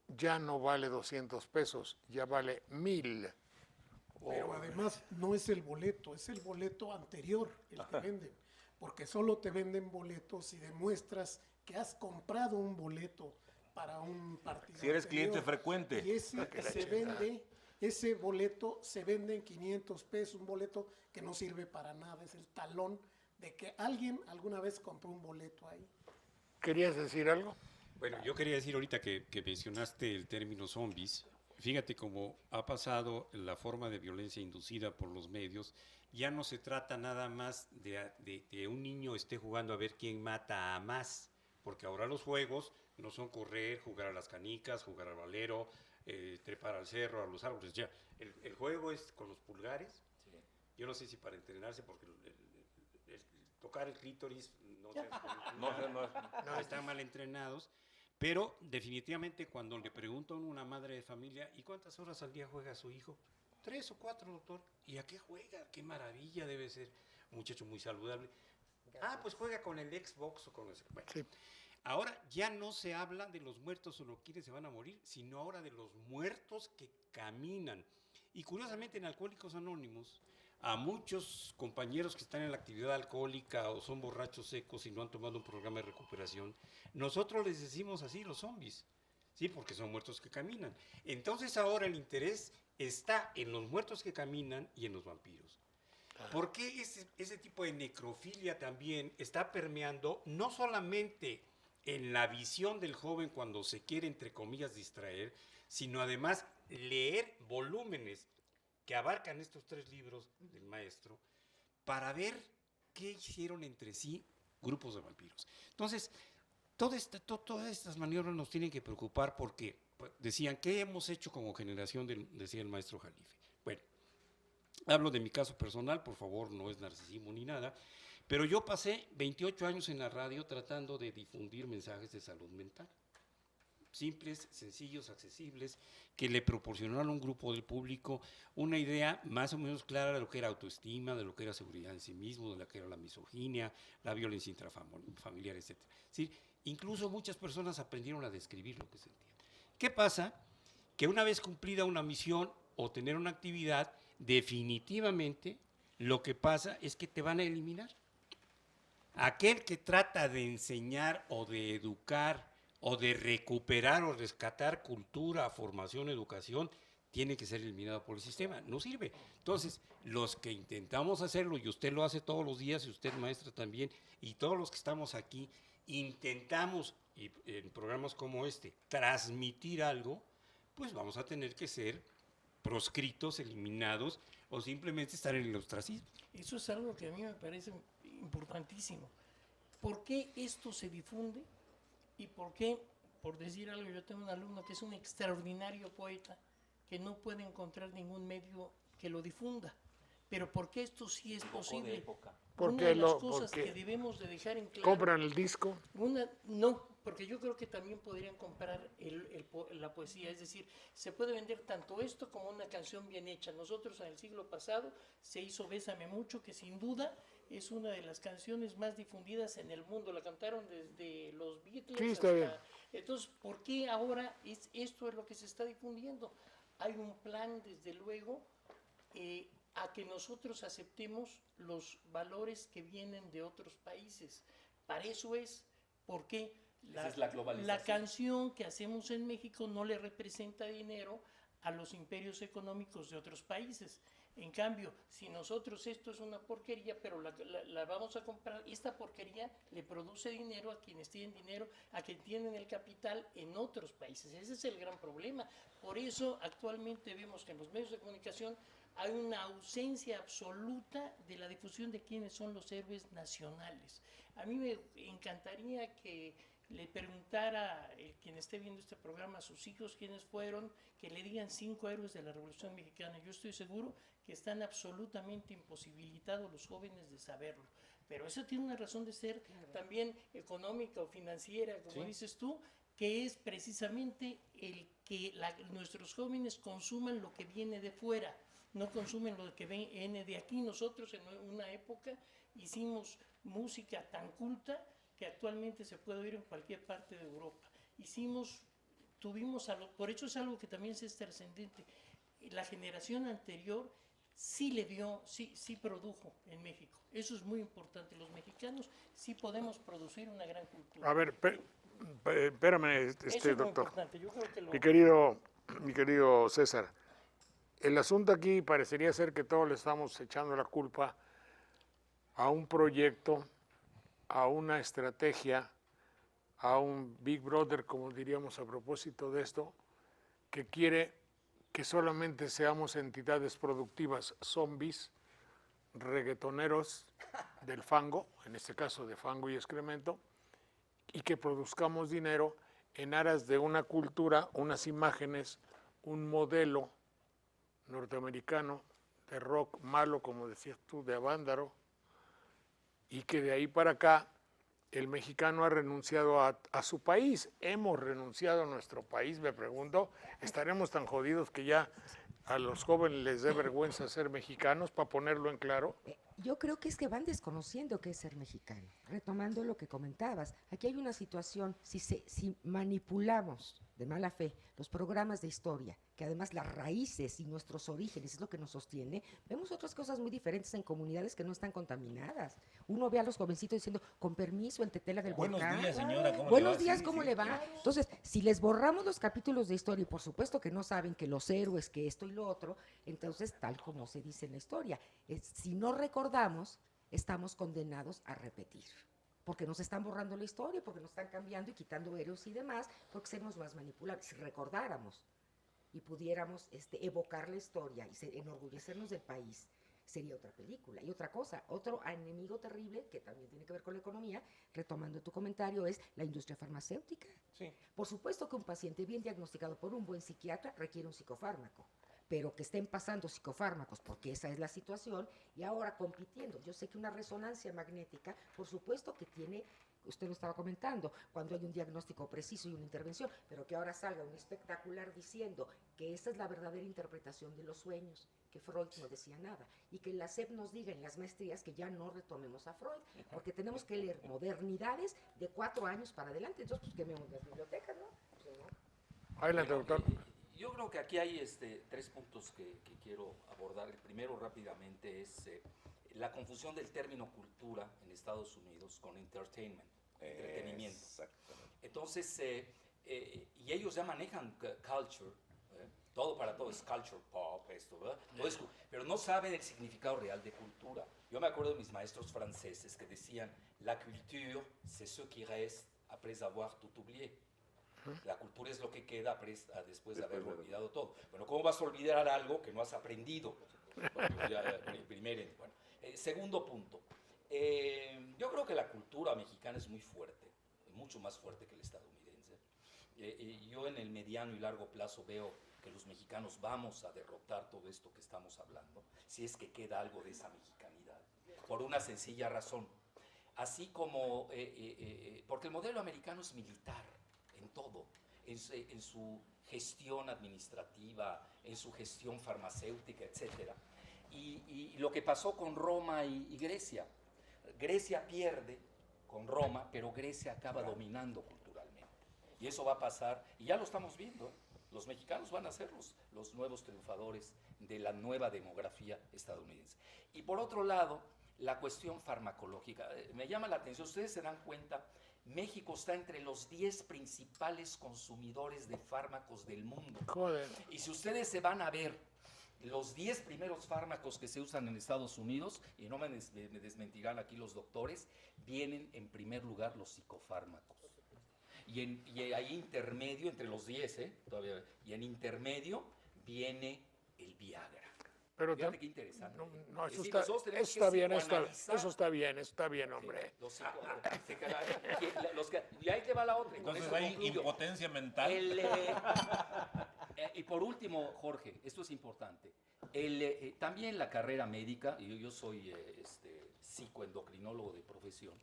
ya no vale 200 pesos, ya vale 1,000. Pero además no es el boleto, es el boleto anterior el que venden, porque solo te venden boletos si demuestras que has comprado un boleto para un partido. Si eres anterior. cliente frecuente. Y ese boleto se vende en 500 pesos, un boleto que no sirve para nada, es el talón de que alguien alguna vez compró un boleto ahí. ¿Querías decir algo? Bueno, yo quería decir ahorita que mencionaste el término zombies. Fíjate cómo ha pasado la forma de violencia inducida por los medios. Ya no se trata nada más de un niño esté jugando a ver quién mata a más, porque ahora los juegos no son correr, jugar a las canicas, jugar al valero, trepar al cerro, a los árboles. Ya, el juego es con los pulgares. Sí. Yo no sé si para entrenarse, porque el tocar el clítoris no están mal entrenados. Pero definitivamente cuando le preguntan a una madre de familia, ¿y cuántas horas al día juega su hijo? 3 o 4, doctor. ¿Y a qué juega? Qué maravilla, debe ser un muchacho muy saludable. Pues juega con el Xbox o con ese. Bueno. Sí. Ahora ya no se habla de los muertos o los quienes se van a morir, sino ahora de los muertos que caminan. Y curiosamente en Alcohólicos Anónimos, a muchos compañeros que están en la actividad alcohólica o son borrachos secos y no han tomado un programa de recuperación, nosotros les decimos así, los zombies, ¿sí? Porque son muertos que caminan. Entonces ahora el interés está en los muertos que caminan y en los vampiros. ¿Por qué ese tipo de necrofilia también está permeando no solamente en la visión del joven cuando se quiere, entre comillas, distraer, sino además leer volúmenes que abarcan estos 3 libros del maestro para ver qué hicieron entre sí grupos de vampiros? Entonces, todas estas maniobras nos tienen que preocupar porque decían, ¿qué hemos hecho como generación? Decía el maestro Jalife. Bueno, hablo de mi caso personal, por favor, no es narcisismo ni nada, Pero yo pasé 28 años en la radio tratando de difundir mensajes de salud mental. Simples, sencillos, accesibles, que le proporcionaron a un grupo del público una idea más o menos clara de lo que era autoestima, de lo que era seguridad en sí mismo, de lo que era la misoginia, la violencia intrafamiliar, etc. ¿Sí? Incluso muchas personas aprendieron a describir lo que sentían. ¿Qué pasa? Que una vez cumplida una misión o tener una actividad, definitivamente lo que pasa es que te van a eliminar. Aquel que trata de enseñar o de educar o de recuperar o rescatar cultura, formación, educación, tiene que ser eliminado por el sistema. No sirve. Entonces, los que intentamos hacerlo, y usted lo hace todos los días, y usted, maestra, también, y todos los que estamos aquí, intentamos, y en programas como este, transmitir algo, pues vamos a tener que ser proscritos, eliminados, o simplemente estar en el ostracismo. Eso es algo que a mí me parece importantísimo. ¿Por qué esto se difunde? ¿Y por qué, por decir algo, yo tengo un alumno que es un extraordinario poeta que no puede encontrar ningún medio que lo difunda? Pero ¿por qué esto sí es posible? Una de las cosas que debemos de dejar en claro... ¿Compran el disco? No, porque yo creo que también podrían comprar la poesía, es decir, se puede vender tanto esto como una canción bien hecha. Nosotros en el siglo pasado se hizo Bésame Mucho, que sin duda es una de las canciones más difundidas en el mundo, la cantaron desde los Beatles sí, está bien. Entonces, ¿por qué ahora esto es lo que se está difundiendo? Hay un plan, desde luego, a que nosotros aceptemos los valores que vienen de otros países. Para eso es, porque la canción que hacemos en México no le representa dinero a los imperios económicos de otros países. En cambio, si nosotros esto es una porquería, pero la vamos a comprar, esta porquería le produce dinero a quienes tienen dinero, a quienes tienen el capital en otros países. Ese es el gran problema. Por eso actualmente vemos que en los medios de comunicación hay una ausencia absoluta de la difusión de quiénes son los héroes nacionales. A mí me encantaría que le preguntara quien esté viendo este programa a sus hijos quiénes fueron, que le digan 5 héroes de la Revolución Mexicana. Yo estoy seguro que están absolutamente imposibilitados los jóvenes de saberlo. Pero eso tiene una razón de ser también económica o financiera, como dices tú, que es precisamente el que nuestros jóvenes consuman lo que viene de fuera, no consumen lo que viene de aquí. Nosotros en una época hicimos música tan culta que actualmente se puede oír en cualquier parte de Europa. Por eso es algo que también es trascendente. La generación anterior sí produjo en México. Eso es muy importante. Los mexicanos sí podemos producir una gran cultura. A ver, espérame, Eso es doctor. yo creo que Mi querido César, el asunto aquí parecería ser que todos le estamos echando la culpa a un proyecto, a una estrategia, a un Big Brother, como diríamos a propósito de esto, que quiere que solamente seamos entidades productivas, zombies, reggaetoneros del fango, en este caso de fango y excremento, y que produzcamos dinero en aras de una cultura, unas imágenes, un modelo norteamericano de rock malo, como decías tú, de Avándaro, y que de ahí para acá el mexicano ha renunciado a su país. Hemos renunciado a nuestro país, me pregunto, ¿estaremos tan jodidos que ya a los jóvenes les dé vergüenza ser mexicanos, para ponerlo en claro? Yo creo que es que van desconociendo qué es ser mexicano. Retomando lo que comentabas, aquí hay una situación, si manipulamos de mala fe los programas de historia, que además las raíces y nuestros orígenes es lo que nos sostiene, vemos otras cosas muy diferentes en comunidades que no están contaminadas. Uno ve a los jovencitos diciendo, con permiso, en Tetela del Volcán. Buenos días, señora, ¿cómo le va? Buenos días, ¿cómo le va? Entonces, si les borramos los capítulos de historia, y por supuesto que no saben que los héroes, que esto y lo otro, entonces, tal como se dice en la historia, si no recordamos, estamos condenados a repetir. Porque nos están borrando la historia, porque nos están cambiando y quitando héroes y demás, porque seremos más manipulables. Si recordáramos y pudiéramos evocar la historia y enorgullecernos del país, sería otra película. Y otra cosa, otro enemigo terrible, que también tiene que ver con la economía, retomando tu comentario, es la industria farmacéutica. Sí. Por supuesto que un paciente bien diagnosticado por un buen psiquiatra requiere un psicofármaco, pero que estén pasando psicofármacos, porque esa es la situación, y ahora compitiendo. Yo sé que una resonancia magnética, por supuesto que tiene, usted lo estaba comentando, cuando hay un diagnóstico preciso y una intervención, pero que ahora salga un espectacular diciendo que esa es la verdadera interpretación de los sueños, que Freud no decía nada, y que la SEP nos diga en las maestrías que ya no retomemos a Freud, porque tenemos que leer modernidades de 4 años para adelante, entonces pues quememos las bibliotecas, ¿no? Pues, ¿no? Adelante, doctor. Yo creo que aquí hay 3 puntos que quiero abordar. El primero rápidamente es la confusión del término cultura en Estados Unidos con entertainment, entretenimiento. Exactamente. Entonces, y ellos ya manejan culture, todo para todo es culture pop, esto, ¿verdad? Todo es, pero no saben el significado real de cultura. Yo me acuerdo de mis maestros franceses que decían, la culture, c'est ce qui reste après avoir tout oublié. La cultura es lo que queda después de haberlo olvidado todo. Bueno, ¿cómo vas a olvidar algo que no has aprendido? Bueno, segundo punto. Yo creo que la cultura mexicana es muy fuerte, mucho más fuerte que el estadounidense. Yo en el mediano y largo plazo veo que los mexicanos vamos a derrotar todo esto que estamos hablando, si es que queda algo de esa mexicanidad, por una sencilla razón. Así como, porque el modelo americano es militar, en todo, en su gestión administrativa, en su gestión farmacéutica, etc. Y lo que pasó con Roma y Grecia. Grecia pierde con Roma, pero Grecia acaba dominando culturalmente. Y eso va a pasar, y ya lo estamos viendo. Los mexicanos van a ser los nuevos triunfadores de la nueva demografía estadounidense. Y por otro lado, la cuestión farmacológica. Me llama la atención, ustedes se dan cuenta, México está entre los 10 principales consumidores de fármacos del mundo. Joder. Y si ustedes se van a ver los 10 primeros fármacos que se usan en Estados Unidos, y no me desmentirán aquí los doctores, vienen en primer lugar los psicofármacos. Y ahí intermedio, entre los 10, todavía, y en intermedio viene el Viagra. Pero fíjate qué interesante. No, Es eso decir, está, nosotros tenemos está que bien, psicoanalizar. eso está bien, hombre. Y ahí te va la otra. y con Entonces eso hay concluyo. impotencia mental. Y por último, Jorge, esto es importante. También la carrera médica, y yo soy psicoendocrinólogo de profesión,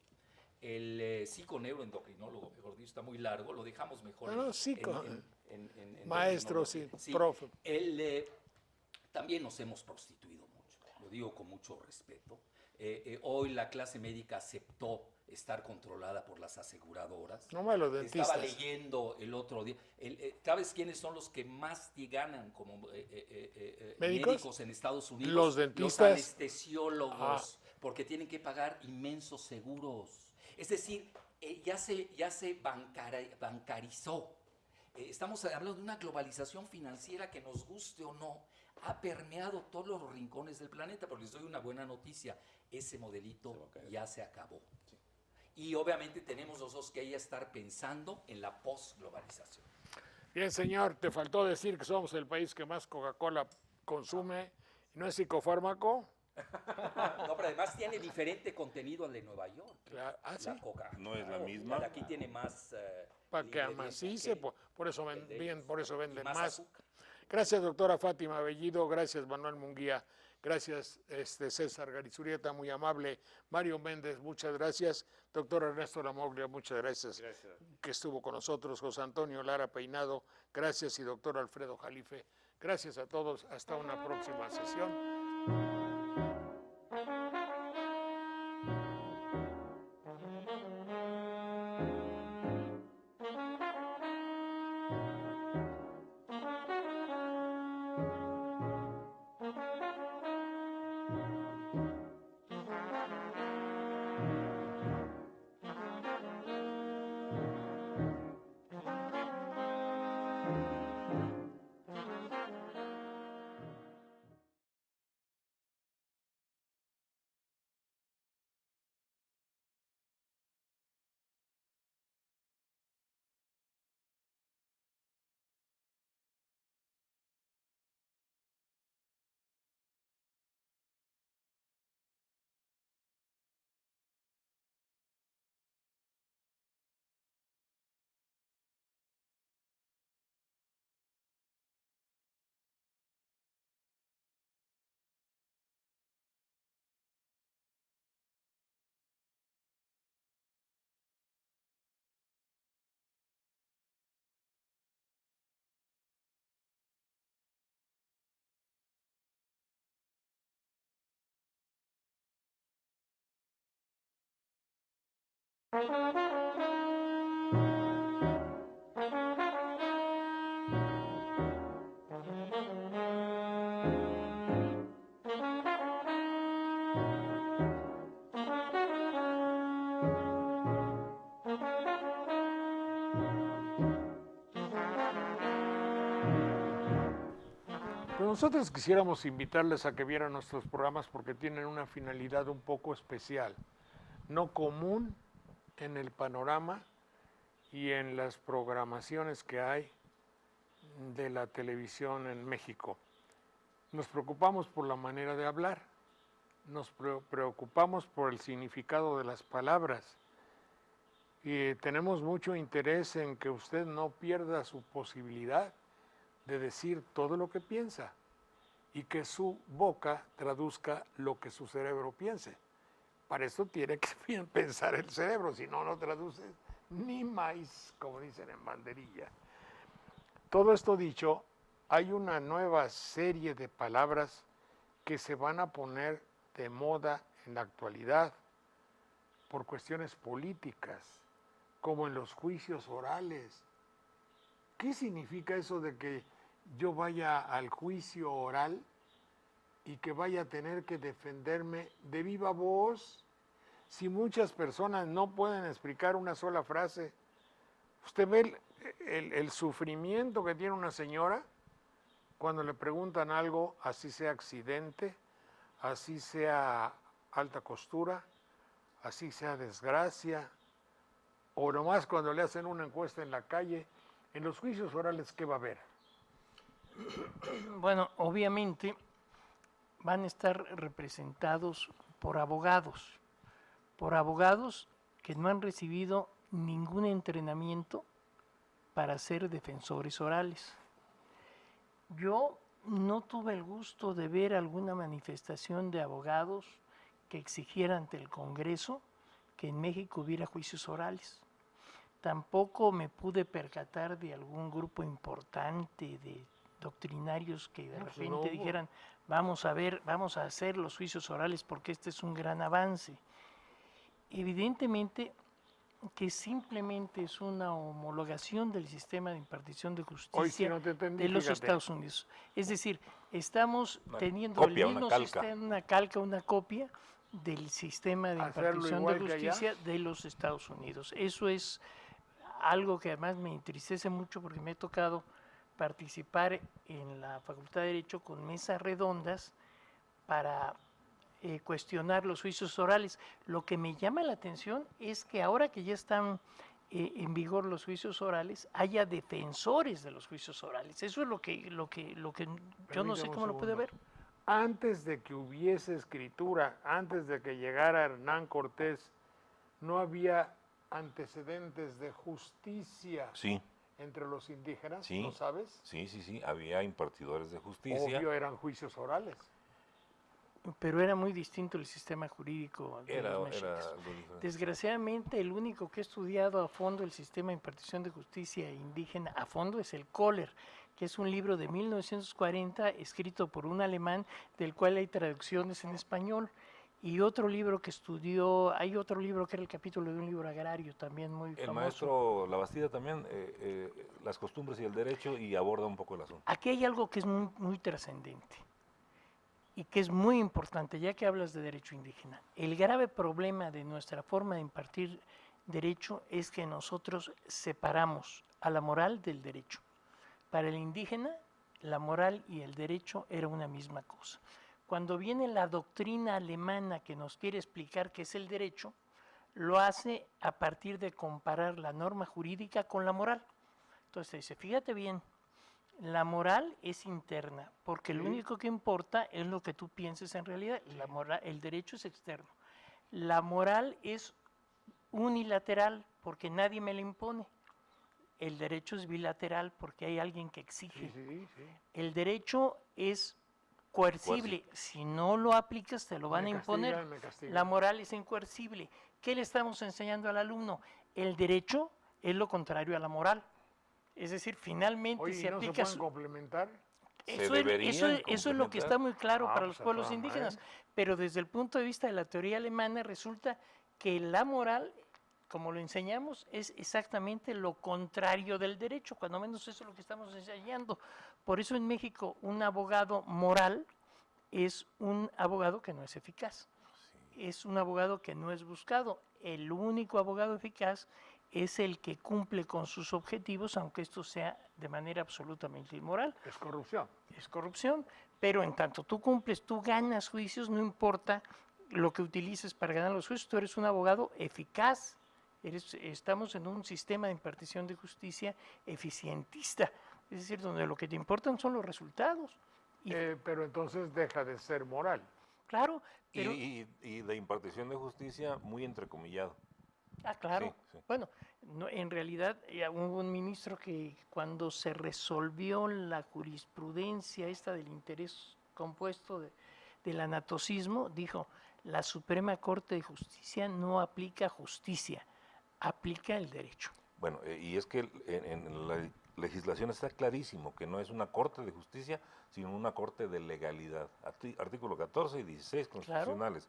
el psiconeuroendocrinólogo, mejor dicho, está muy largo, lo dejamos mejor. No, psico. En Maestro, sí, profe. También nos hemos prostituido mucho, lo digo con mucho respeto. Hoy la clase médica aceptó estar controlada por las aseguradoras. No me los dentistas. Estaba leyendo el otro día. ¿Sabes quiénes son los que más ganan como médicos en Estados Unidos? Los dentistas. Los anestesiólogos, porque tienen que pagar inmensos seguros. Es decir, ya se bancarizó. Estamos hablando de una globalización financiera que, nos guste o no, ha permeado todos los rincones del planeta. Pero les doy una buena noticia, ese modelito ya se acabó. Sí. Y obviamente tenemos nosotros que ya estar pensando en la posglobalización. Bien, señor, te faltó decir que somos el país que más Coca-Cola consume. ¿No es psicofármaco? No, pero además tiene diferente contenido al de Nueva York. Claro. ¿Ah, sí? La Coca. No es la misma. La de aquí tiene más... Para que amacice, por eso venden más. Azúcar. Gracias, doctora Fátima Bellido. Gracias, Manuel Munguía. Gracias, César Garizurieta, muy amable. Mario Méndez, muchas gracias. Doctor Ernesto Lamoglia, muchas gracias, que estuvo con nosotros. José Antonio Lara Peinado, gracias. Y doctor Alfredo Jalife, gracias a todos. Hasta una próxima sesión. Pues nosotros quisiéramos invitarles a que vieran nuestros programas porque tienen una finalidad un poco especial, no común en el panorama y en las programaciones que hay de la televisión en México. Nos preocupamos por la manera de hablar, nos preocupamos por el significado de las palabras y tenemos mucho interés en que usted no pierda su posibilidad de decir todo lo que piensa y que su boca traduzca lo que su cerebro piense. Para eso tiene que pensar el cerebro, si no, no traduce ni maíz, como dicen en banderilla. Todo esto dicho, hay una nueva serie de palabras que se van a poner de moda en la actualidad por cuestiones políticas, como en los juicios orales. ¿Qué significa eso de que yo vaya al juicio oral y que vaya a tener que defenderme de viva voz? Si muchas personas no pueden explicar una sola frase, usted ve el sufrimiento que tiene una señora cuando le preguntan algo, así sea accidente, así sea alta costura, así sea desgracia, o nomás cuando le hacen una encuesta en la calle. En los juicios orales, ¿qué va a haber? Bueno, obviamente van a estar representados por abogados que no han recibido ningún entrenamiento para ser defensores orales. Yo no tuve el gusto de ver alguna manifestación de abogados que exigiera ante el Congreso que en México hubiera juicios orales. Tampoco me pude percatar de algún grupo importante de doctrinarios que de repente dijeran, vamos a hacer los juicios orales porque este es un gran avance. Evidentemente que simplemente es una homologación del sistema de impartición de justicia de los Estados Unidos. Es decir, estamos teniendo el mismo sistema, una calca, una copia del sistema de impartición de justicia de los Estados Unidos. Eso es algo que además me entristece mucho porque me ha tocado participar en la Facultad de Derecho con mesas redondas para cuestionar los juicios orales. Lo que me llama la atención es que ahora que ya están en vigor los juicios orales, haya defensores de los juicios orales. Eso es lo que yo no sé cómo lo puede ver. Antes de que hubiese escritura, antes de que llegara Hernán Cortés, no había antecedentes de justicia entre los indígenas, ¿lo sabes? Sí, había impartidores de justicia. Obvio, eran juicios orales. Pero era muy distinto el sistema jurídico de los mexicas. Desgraciadamente, el único que ha estudiado a fondo el sistema de impartición de justicia indígena a fondo es el Kohler, que es un libro de 1940 escrito por un alemán, del cual hay traducciones en español. Y otro libro que estudió, hay otro libro que era el capítulo de un libro agrario también muy famoso. El maestro Labastida también, las costumbres y el derecho, y aborda un poco el asunto. Aquí hay algo que es muy trascendente y que es muy importante, ya que hablas de derecho indígena. El grave problema de nuestra forma de impartir derecho es que nosotros separamos a la moral del derecho. Para el indígena, la moral y el derecho era una misma cosa. Cuando viene la doctrina alemana que nos quiere explicar qué es el derecho, lo hace a partir de comparar la norma jurídica con la moral. Entonces dice, fíjate bien, la moral es interna, porque lo único que importa es lo que tú pienses en realidad. La moral, el derecho es externo. La moral es unilateral, porque nadie me la impone. El derecho es bilateral, porque hay alguien que exige. El derecho es coercible. Si no lo aplicas, te lo van a imponer. La moral es incoercible. ¿Qué le estamos enseñando al alumno? El derecho es lo contrario a la moral. Es decir, finalmente si aplicas... ¿Se pueden complementar? Eso es lo que está muy claro para los pueblos indígenas. Pero desde el punto de vista de la teoría alemana resulta que la moral como lo enseñamos, es exactamente lo contrario del derecho, cuando menos eso es lo que estamos enseñando. Por eso en México un abogado moral es un abogado que no es eficaz, es un abogado que no es buscado. El único abogado eficaz es el que cumple con sus objetivos, aunque esto sea de manera absolutamente inmoral. Es corrupción. Es corrupción, pero en tanto tú cumples, tú ganas juicios, no importa lo que utilices para ganar los juicios, tú eres un abogado eficaz. Estamos en un sistema de impartición de justicia eficientista, es decir, donde lo que te importan son los resultados. Pero entonces deja de ser moral. Claro, pero... Y de impartición de justicia muy entrecomillado. Ah, claro. Sí, sí. Bueno, en realidad hubo un ministro que cuando se resolvió la jurisprudencia esta del interés compuesto del anatocismo, dijo, la Suprema Corte de Justicia no aplica justicia, aplica el derecho. Bueno, y es que en la legislación está clarísimo que no es una corte de justicia, sino una corte de legalidad. Artículo 14 y 16 constitucionales.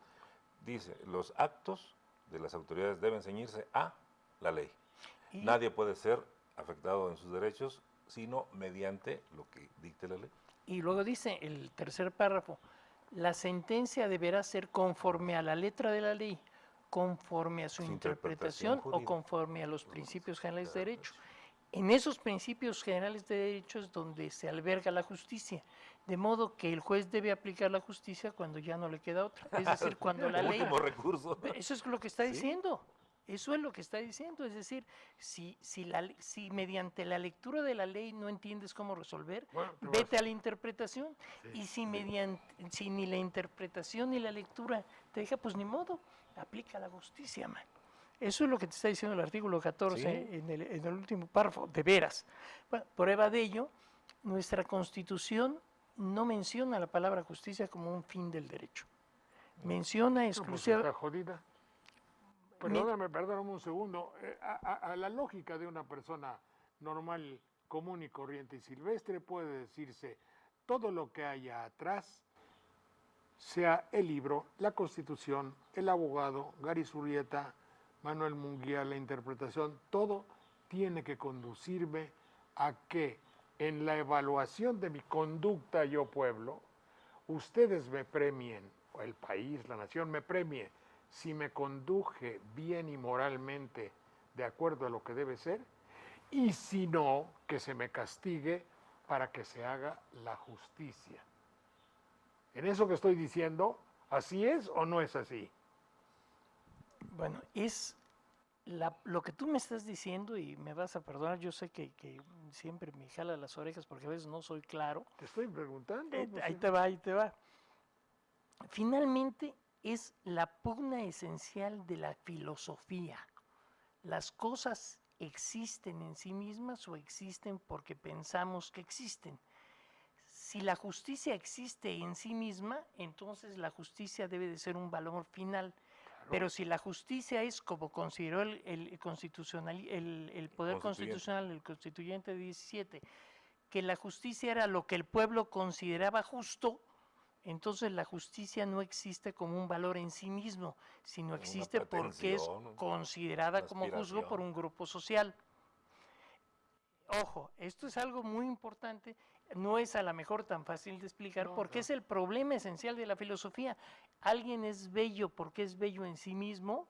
Dice, los actos de las autoridades deben ceñirse a la ley. Nadie puede ser afectado en sus derechos, sino mediante lo que dicte la ley. Y luego dice el tercer párrafo, la sentencia deberá ser conforme a la letra de la ley, conforme a su interpretación o conforme a los principios generales de derecho. En esos principios generales de derecho es donde se alberga la justicia, de modo que el juez debe aplicar la justicia cuando ya no le queda otra. Es decir, cuando la ley... Último recurso. Eso es lo que está diciendo. Eso es lo que está diciendo. Es decir, si mediante la lectura de la ley no entiendes cómo resolver, vete a la interpretación. Y si ni la interpretación ni la lectura te deja, pues ni modo, aplica la justicia, man. Eso es lo que te está diciendo el artículo 14 en el último párrafo, de veras. Bueno, prueba de ello, nuestra Constitución no menciona la palabra justicia como un fin del derecho. Menciona exclusivamente... Está jodida. Perdóname un segundo. A la lógica de una persona normal, común y corriente y silvestre puede decirse todo lo que haya atrás, sea el libro, la Constitución, el abogado, Gary Zurrieta, Manuel Munguía, la interpretación, todo tiene que conducirme a que en la evaluación de mi conducta yo pueblo, ustedes me premien, o el país, la nación me premie, si me conduje bien y moralmente de acuerdo a lo que debe ser, y si no, que se me castigue para que se haga la justicia. En eso que estoy diciendo, ¿así es o no es así? Bueno, es lo que tú me estás diciendo, y me vas a perdonar, yo sé que siempre me jala las orejas porque a veces no soy claro. Te estoy preguntando. Ahí te va, ahí te va. Finalmente es la pugna esencial de la filosofía. Las cosas existen en sí mismas o existen porque pensamos que existen. Si la justicia existe en sí misma, entonces la justicia debe de ser un valor final. Pero si la justicia es como consideró el Poder Constitucional, el Constituyente 17, que la justicia era lo que el pueblo consideraba justo, entonces la justicia no existe como un valor en sí mismo, sino existe porque es considerada como justo por un grupo social. Ojo, esto es algo muy importante, no es a lo mejor tan fácil de explicar porque es el problema esencial de la filosofía. ¿Alguien es bello porque es bello en sí mismo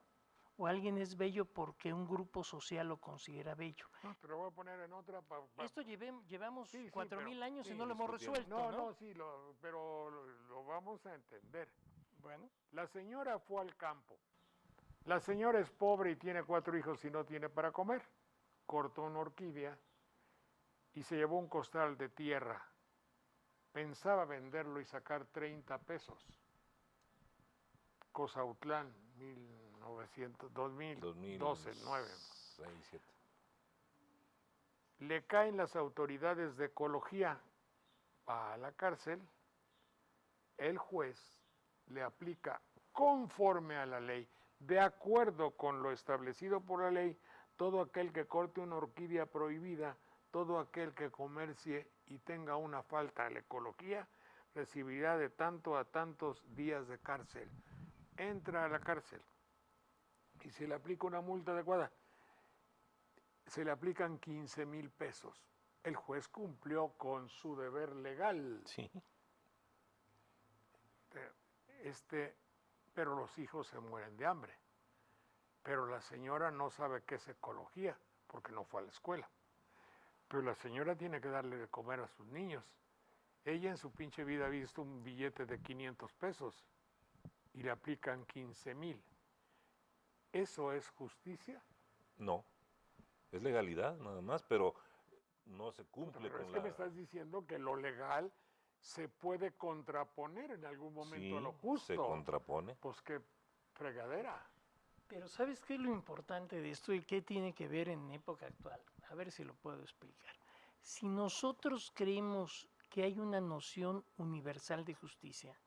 o alguien es bello porque un grupo social lo considera bello? Te lo voy a poner en otra. Esto llevamos 4,000 años y no lo hemos resuelto, No, sí, pero lo vamos a entender. Bueno. La señora fue al campo. La señora es pobre y tiene 4 hijos y no tiene para comer. Cortó una orquídea y se llevó un costal de tierra. Pensaba venderlo y sacar 30 pesos. Cozautlán, 2012, 9. 6, 7. Le caen las autoridades de ecología, va a la cárcel, el juez le aplica conforme a la ley, de acuerdo con lo establecido por la ley, todo aquel que corte una orquídea prohibida, todo aquel que comercie y tenga una falta a la ecología, recibirá de tanto a tantos días de cárcel. Entra a la cárcel. y se le aplica una multa adecuada, se le aplican 15,000 pesos. El juez cumplió con su deber legal. Sí. Pero los hijos se mueren de hambre. Pero la señora no sabe qué es ecología, porque no fue a la escuela. Pero la señora tiene que darle de comer a sus niños. Ella en su pinche vida ha visto un billete de 500 pesos y le aplican 15,000. ¿Eso es justicia? No. Es legalidad nada más, pero no se cumple Pero con es que me estás diciendo que lo legal se puede contraponer en algún momento a lo justo. se contrapone. Pues qué fregadera. Pero ¿sabes qué es lo importante de esto y qué tiene que ver en época actual? A ver si lo puedo explicar. Si nosotros creemos que hay una noción universal de justicia,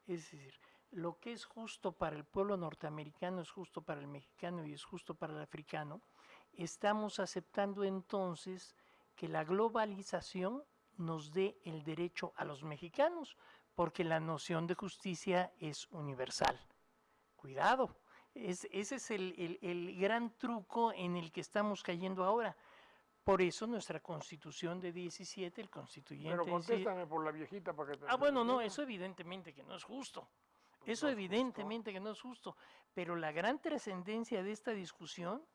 es decir, lo que es justo para el pueblo norteamericano es justo para el mexicano y es justo para el africano, estamos aceptando entonces que la globalización nos dé el derecho a los mexicanos, porque la noción de justicia es universal. Cuidado, ese es el gran truco en el que estamos cayendo ahora. Por eso nuestra Constitución de 17, el constituyente... Pero contéstame por la viejita para que te... bueno, no, eso evidentemente que no es justo. Eso evidentemente que no es justo. Pero la gran trascendencia de esta discusión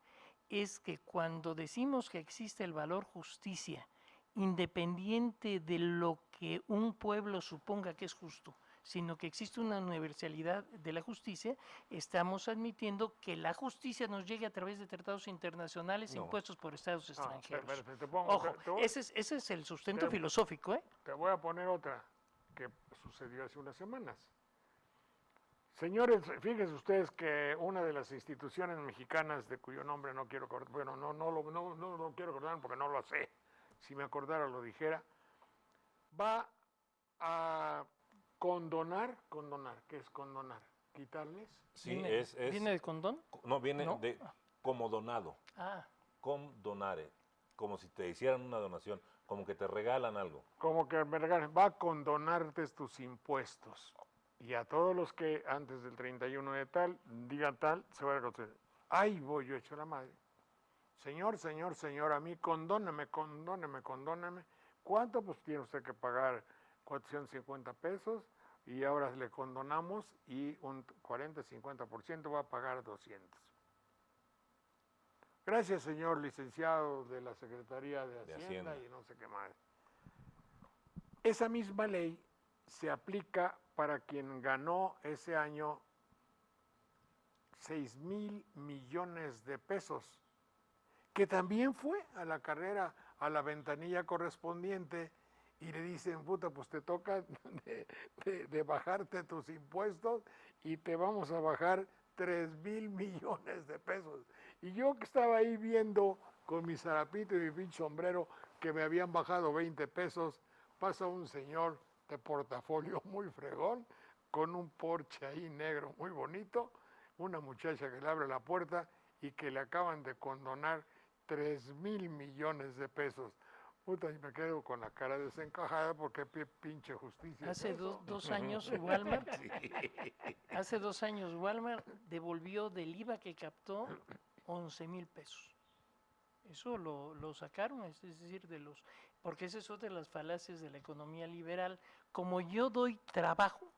es que cuando decimos que existe el valor justicia, independiente de lo que un pueblo suponga que es justo, sino que existe una universalidad de la justicia, estamos admitiendo que la justicia nos llegue a través de tratados internacionales impuestos por estados extranjeros. Ojo, ese es el sustento filosófico, ¿eh? Te voy a poner otra que sucedió hace unas semanas. Señores, fíjense ustedes que una de las instituciones mexicanas de cuyo nombre no quiero acordar, bueno, no lo quiero acordar porque no lo sé, si me acordara lo dijera, va a condonar, ¿qué es condonar? ¿Quitarles? Sí, ¿Viene de condón? No, viene de como donado. Ah. Condonare, como si te hicieran una donación, como que te regalan algo. Como que me regalan, va a condonarte tus impuestos. Y a todos los que antes del 31 de tal, digan tal, se va a reconocer. Ay, voy yo hecho la madre. Señor, a mí condóname. ¿Cuánto? Pues tiene usted que pagar 450 pesos y ahora le condonamos y un 40-50% va a pagar 200. Gracias, señor licenciado de la Secretaría de Hacienda y no sé qué más. Esa misma ley se aplica para quien ganó ese año 6,000 millones de pesos, que también fue a la carrera, a la ventanilla correspondiente, y le dicen, puta, pues te toca de bajarte tus impuestos y te vamos a bajar 3,000 millones de pesos. Y yo que estaba ahí viendo con mi zarapito y mi pinche sombrero que me habían bajado 20 pesos, pasa un señor de portafolio muy fregón, con un Porsche ahí negro muy bonito, una muchacha que le abre la puerta y que le acaban de condonar 3,000 millones de pesos. Puta, y me quedo con la cara desencajada porque pinche justicia. Hace dos años Walmart, hace 2 años Walmart devolvió del IVA que captó 11,000 pesos. Eso lo sacaron, es decir, porque esa es otra de las falacias de la economía liberal. Como yo doy trabajo,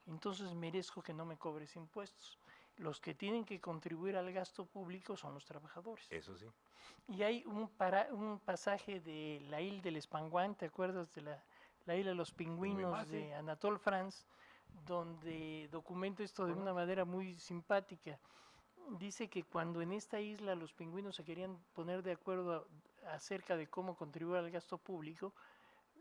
entonces merezco que no me cobres impuestos. Los que tienen que contribuir al gasto público son los trabajadores. Eso sí. Y hay un pasaje de la isla del Espanguán, ¿te acuerdas de la isla de los pingüinos de Anatole France? Donde documenta esto de una manera muy simpática. Dice que cuando en esta isla los pingüinos se querían poner de acuerdo acerca de cómo contribuir al gasto público,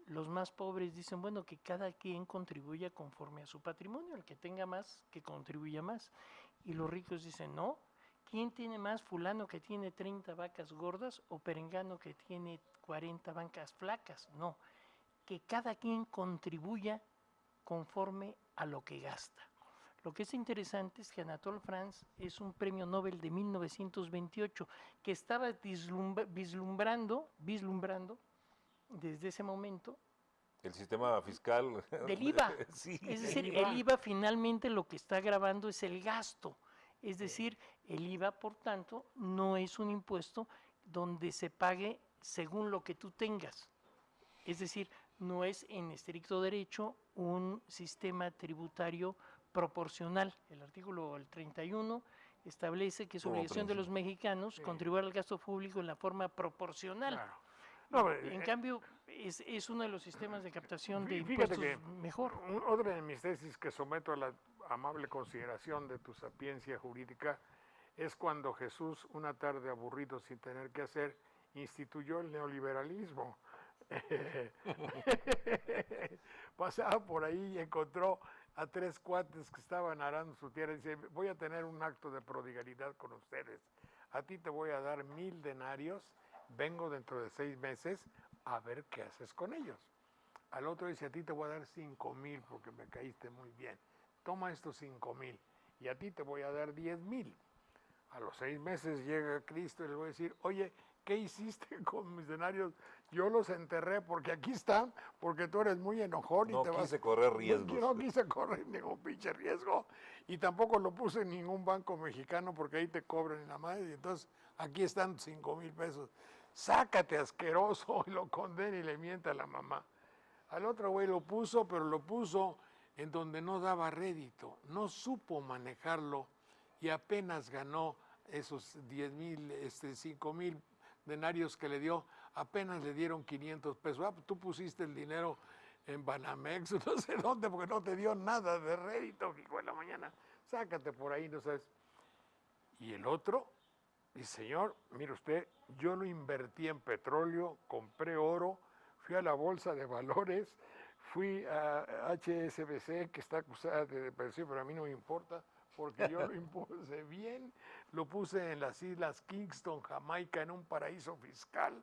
los más pobres dicen, bueno, que cada quien contribuya conforme a su patrimonio, el que tenga más, que contribuya más. Y los ricos dicen, no, ¿quién tiene más? Fulano que tiene 30 vacas gordas o perengano que tiene 40 vacas flacas. No, que cada quien contribuya conforme a lo que gasta. Lo que es interesante es que Anatole France es un premio Nobel de 1928 que estaba vislumbrando desde ese momento el sistema fiscal del IVA. Sí, Es decir, el IVA finalmente lo que está grabando es el gasto. Es decir, el IVA, por tanto, no es un impuesto donde se pague según lo que tú tengas. Es decir, no es en estricto derecho un sistema tributario proporcional. El artículo 31 establece que es Como obligación de los mexicanos contribuir al gasto público en la forma proporcional. Claro. No, En cambio, es uno de los sistemas de captación de fíjate impuestos que mejor. otra de mis tesis que someto a la amable consideración de tu sapiencia jurídica es cuando Jesús, una tarde aburrido sin tener que hacer, instituyó el neoliberalismo. Pasaba por ahí y encontró a 3 cuates que estaban arando su tierra y dice, voy a tener un acto de prodigalidad con ustedes. A ti te voy a dar 1000 denarios, vengo dentro de 6 meses a ver qué haces con ellos. Al otro dice, a ti te voy a dar 5000 porque me caíste muy bien. Toma estos 5000 y a ti te voy a dar 10,000. A los 6 meses llega Cristo y le voy a decir, oye, ¿qué hiciste con mis denarios? Yo los enterré porque aquí están, porque tú eres muy enojón y No te vas... quise correr riesgos. No quise correr ningún pinche riesgo y tampoco lo puse en ningún banco mexicano porque ahí te cobran en la madre y entonces aquí están 5,000 pesos. Sácate, asqueroso, y lo condena y le miente a la mamá. Al otro güey lo puso, pero lo puso en donde no daba rédito, no supo manejarlo y apenas ganó esos 10,000, 5,000 denarios que le dio, apenas le dieron 500 pesos. Ah, pues tú pusiste el dinero en Banamex, no sé dónde, porque no te dio nada de rédito, hijo de la mañana. Sácate por ahí, no sabes. Y el otro dice, señor, mire usted, yo lo invertí en petróleo, compré oro, fui a la bolsa de valores, fui a HSBC, que está acusada de depresión, pero a mí no me importa, porque yo lo impuse bien, lo puse en las islas Kingston, Jamaica, en un paraíso fiscal,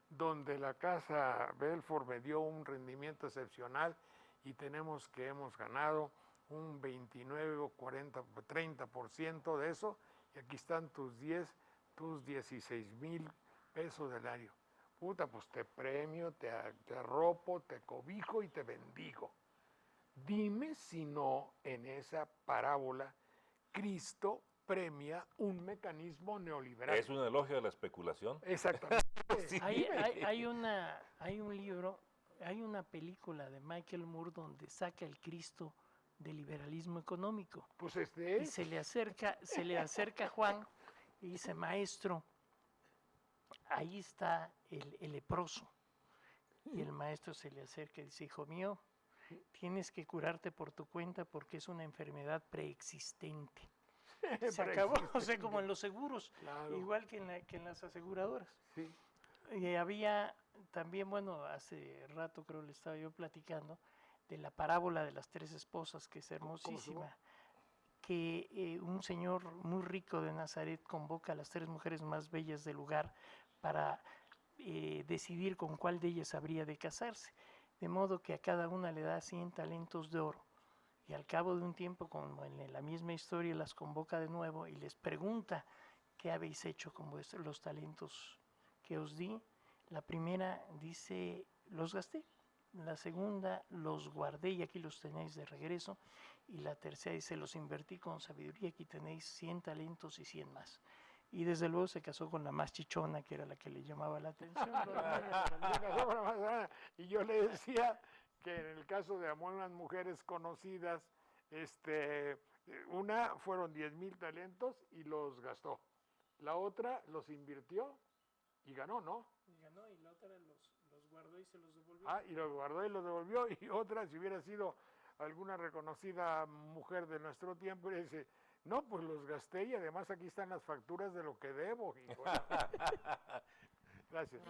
donde la casa Belfort me dio un rendimiento excepcional y hemos ganado un 29 o 40, 30% de eso, y aquí están tus 16,000 pesos del año. Puta, pues te premio, te arropo, te cobijo y te bendigo. Dime si no en esa parábola Cristo premia un mecanismo neoliberal. ¿Es un elogio de la especulación? Exactamente. Sí. Hay un libro, hay una película de Michael Moore donde saca el Cristo del liberalismo económico. Pues Y se le acerca a Juan y dice, maestro, ahí está el leproso. Y el maestro se le acerca y dice, hijo mío, tienes que curarte por tu cuenta porque es una enfermedad preexistente. Se acabó, o sea, como en los seguros, Claro. igual que en las aseguradoras. Sí. Y había también, bueno, hace rato creo le estaba yo platicando de la parábola de las 3 esposas, que es hermosísima, que un señor muy rico de Nazaret convoca a las 3 mujeres más bellas del lugar para decidir con cuál de ellas habría de casarse, de modo que a cada una le da 100 talentos de oro. Y al cabo de un tiempo, como en la misma historia, las convoca de nuevo y les pregunta, ¿qué habéis hecho con los talentos que os di? La primera dice, los gasté. La segunda, los guardé y aquí los tenéis de regreso. Y la tercera dice, los invertí con sabiduría, aquí tenéis 100 talentos y 100 más. Y desde luego se casó con la más chichona, que era la que le llamaba la atención. Y yo le decía que en el caso de algunas mujeres conocidas, una fueron 10,000 talentos y los gastó. La otra los invirtió y ganó, ¿no? Y ganó, y la otra los guardó y se los devolvió. Ah, y los guardó y los devolvió. Y otra, si hubiera sido alguna reconocida mujer de nuestro tiempo, le dice, no, pues los gasté y además aquí están las facturas de lo que debo. Hijo. Gracias.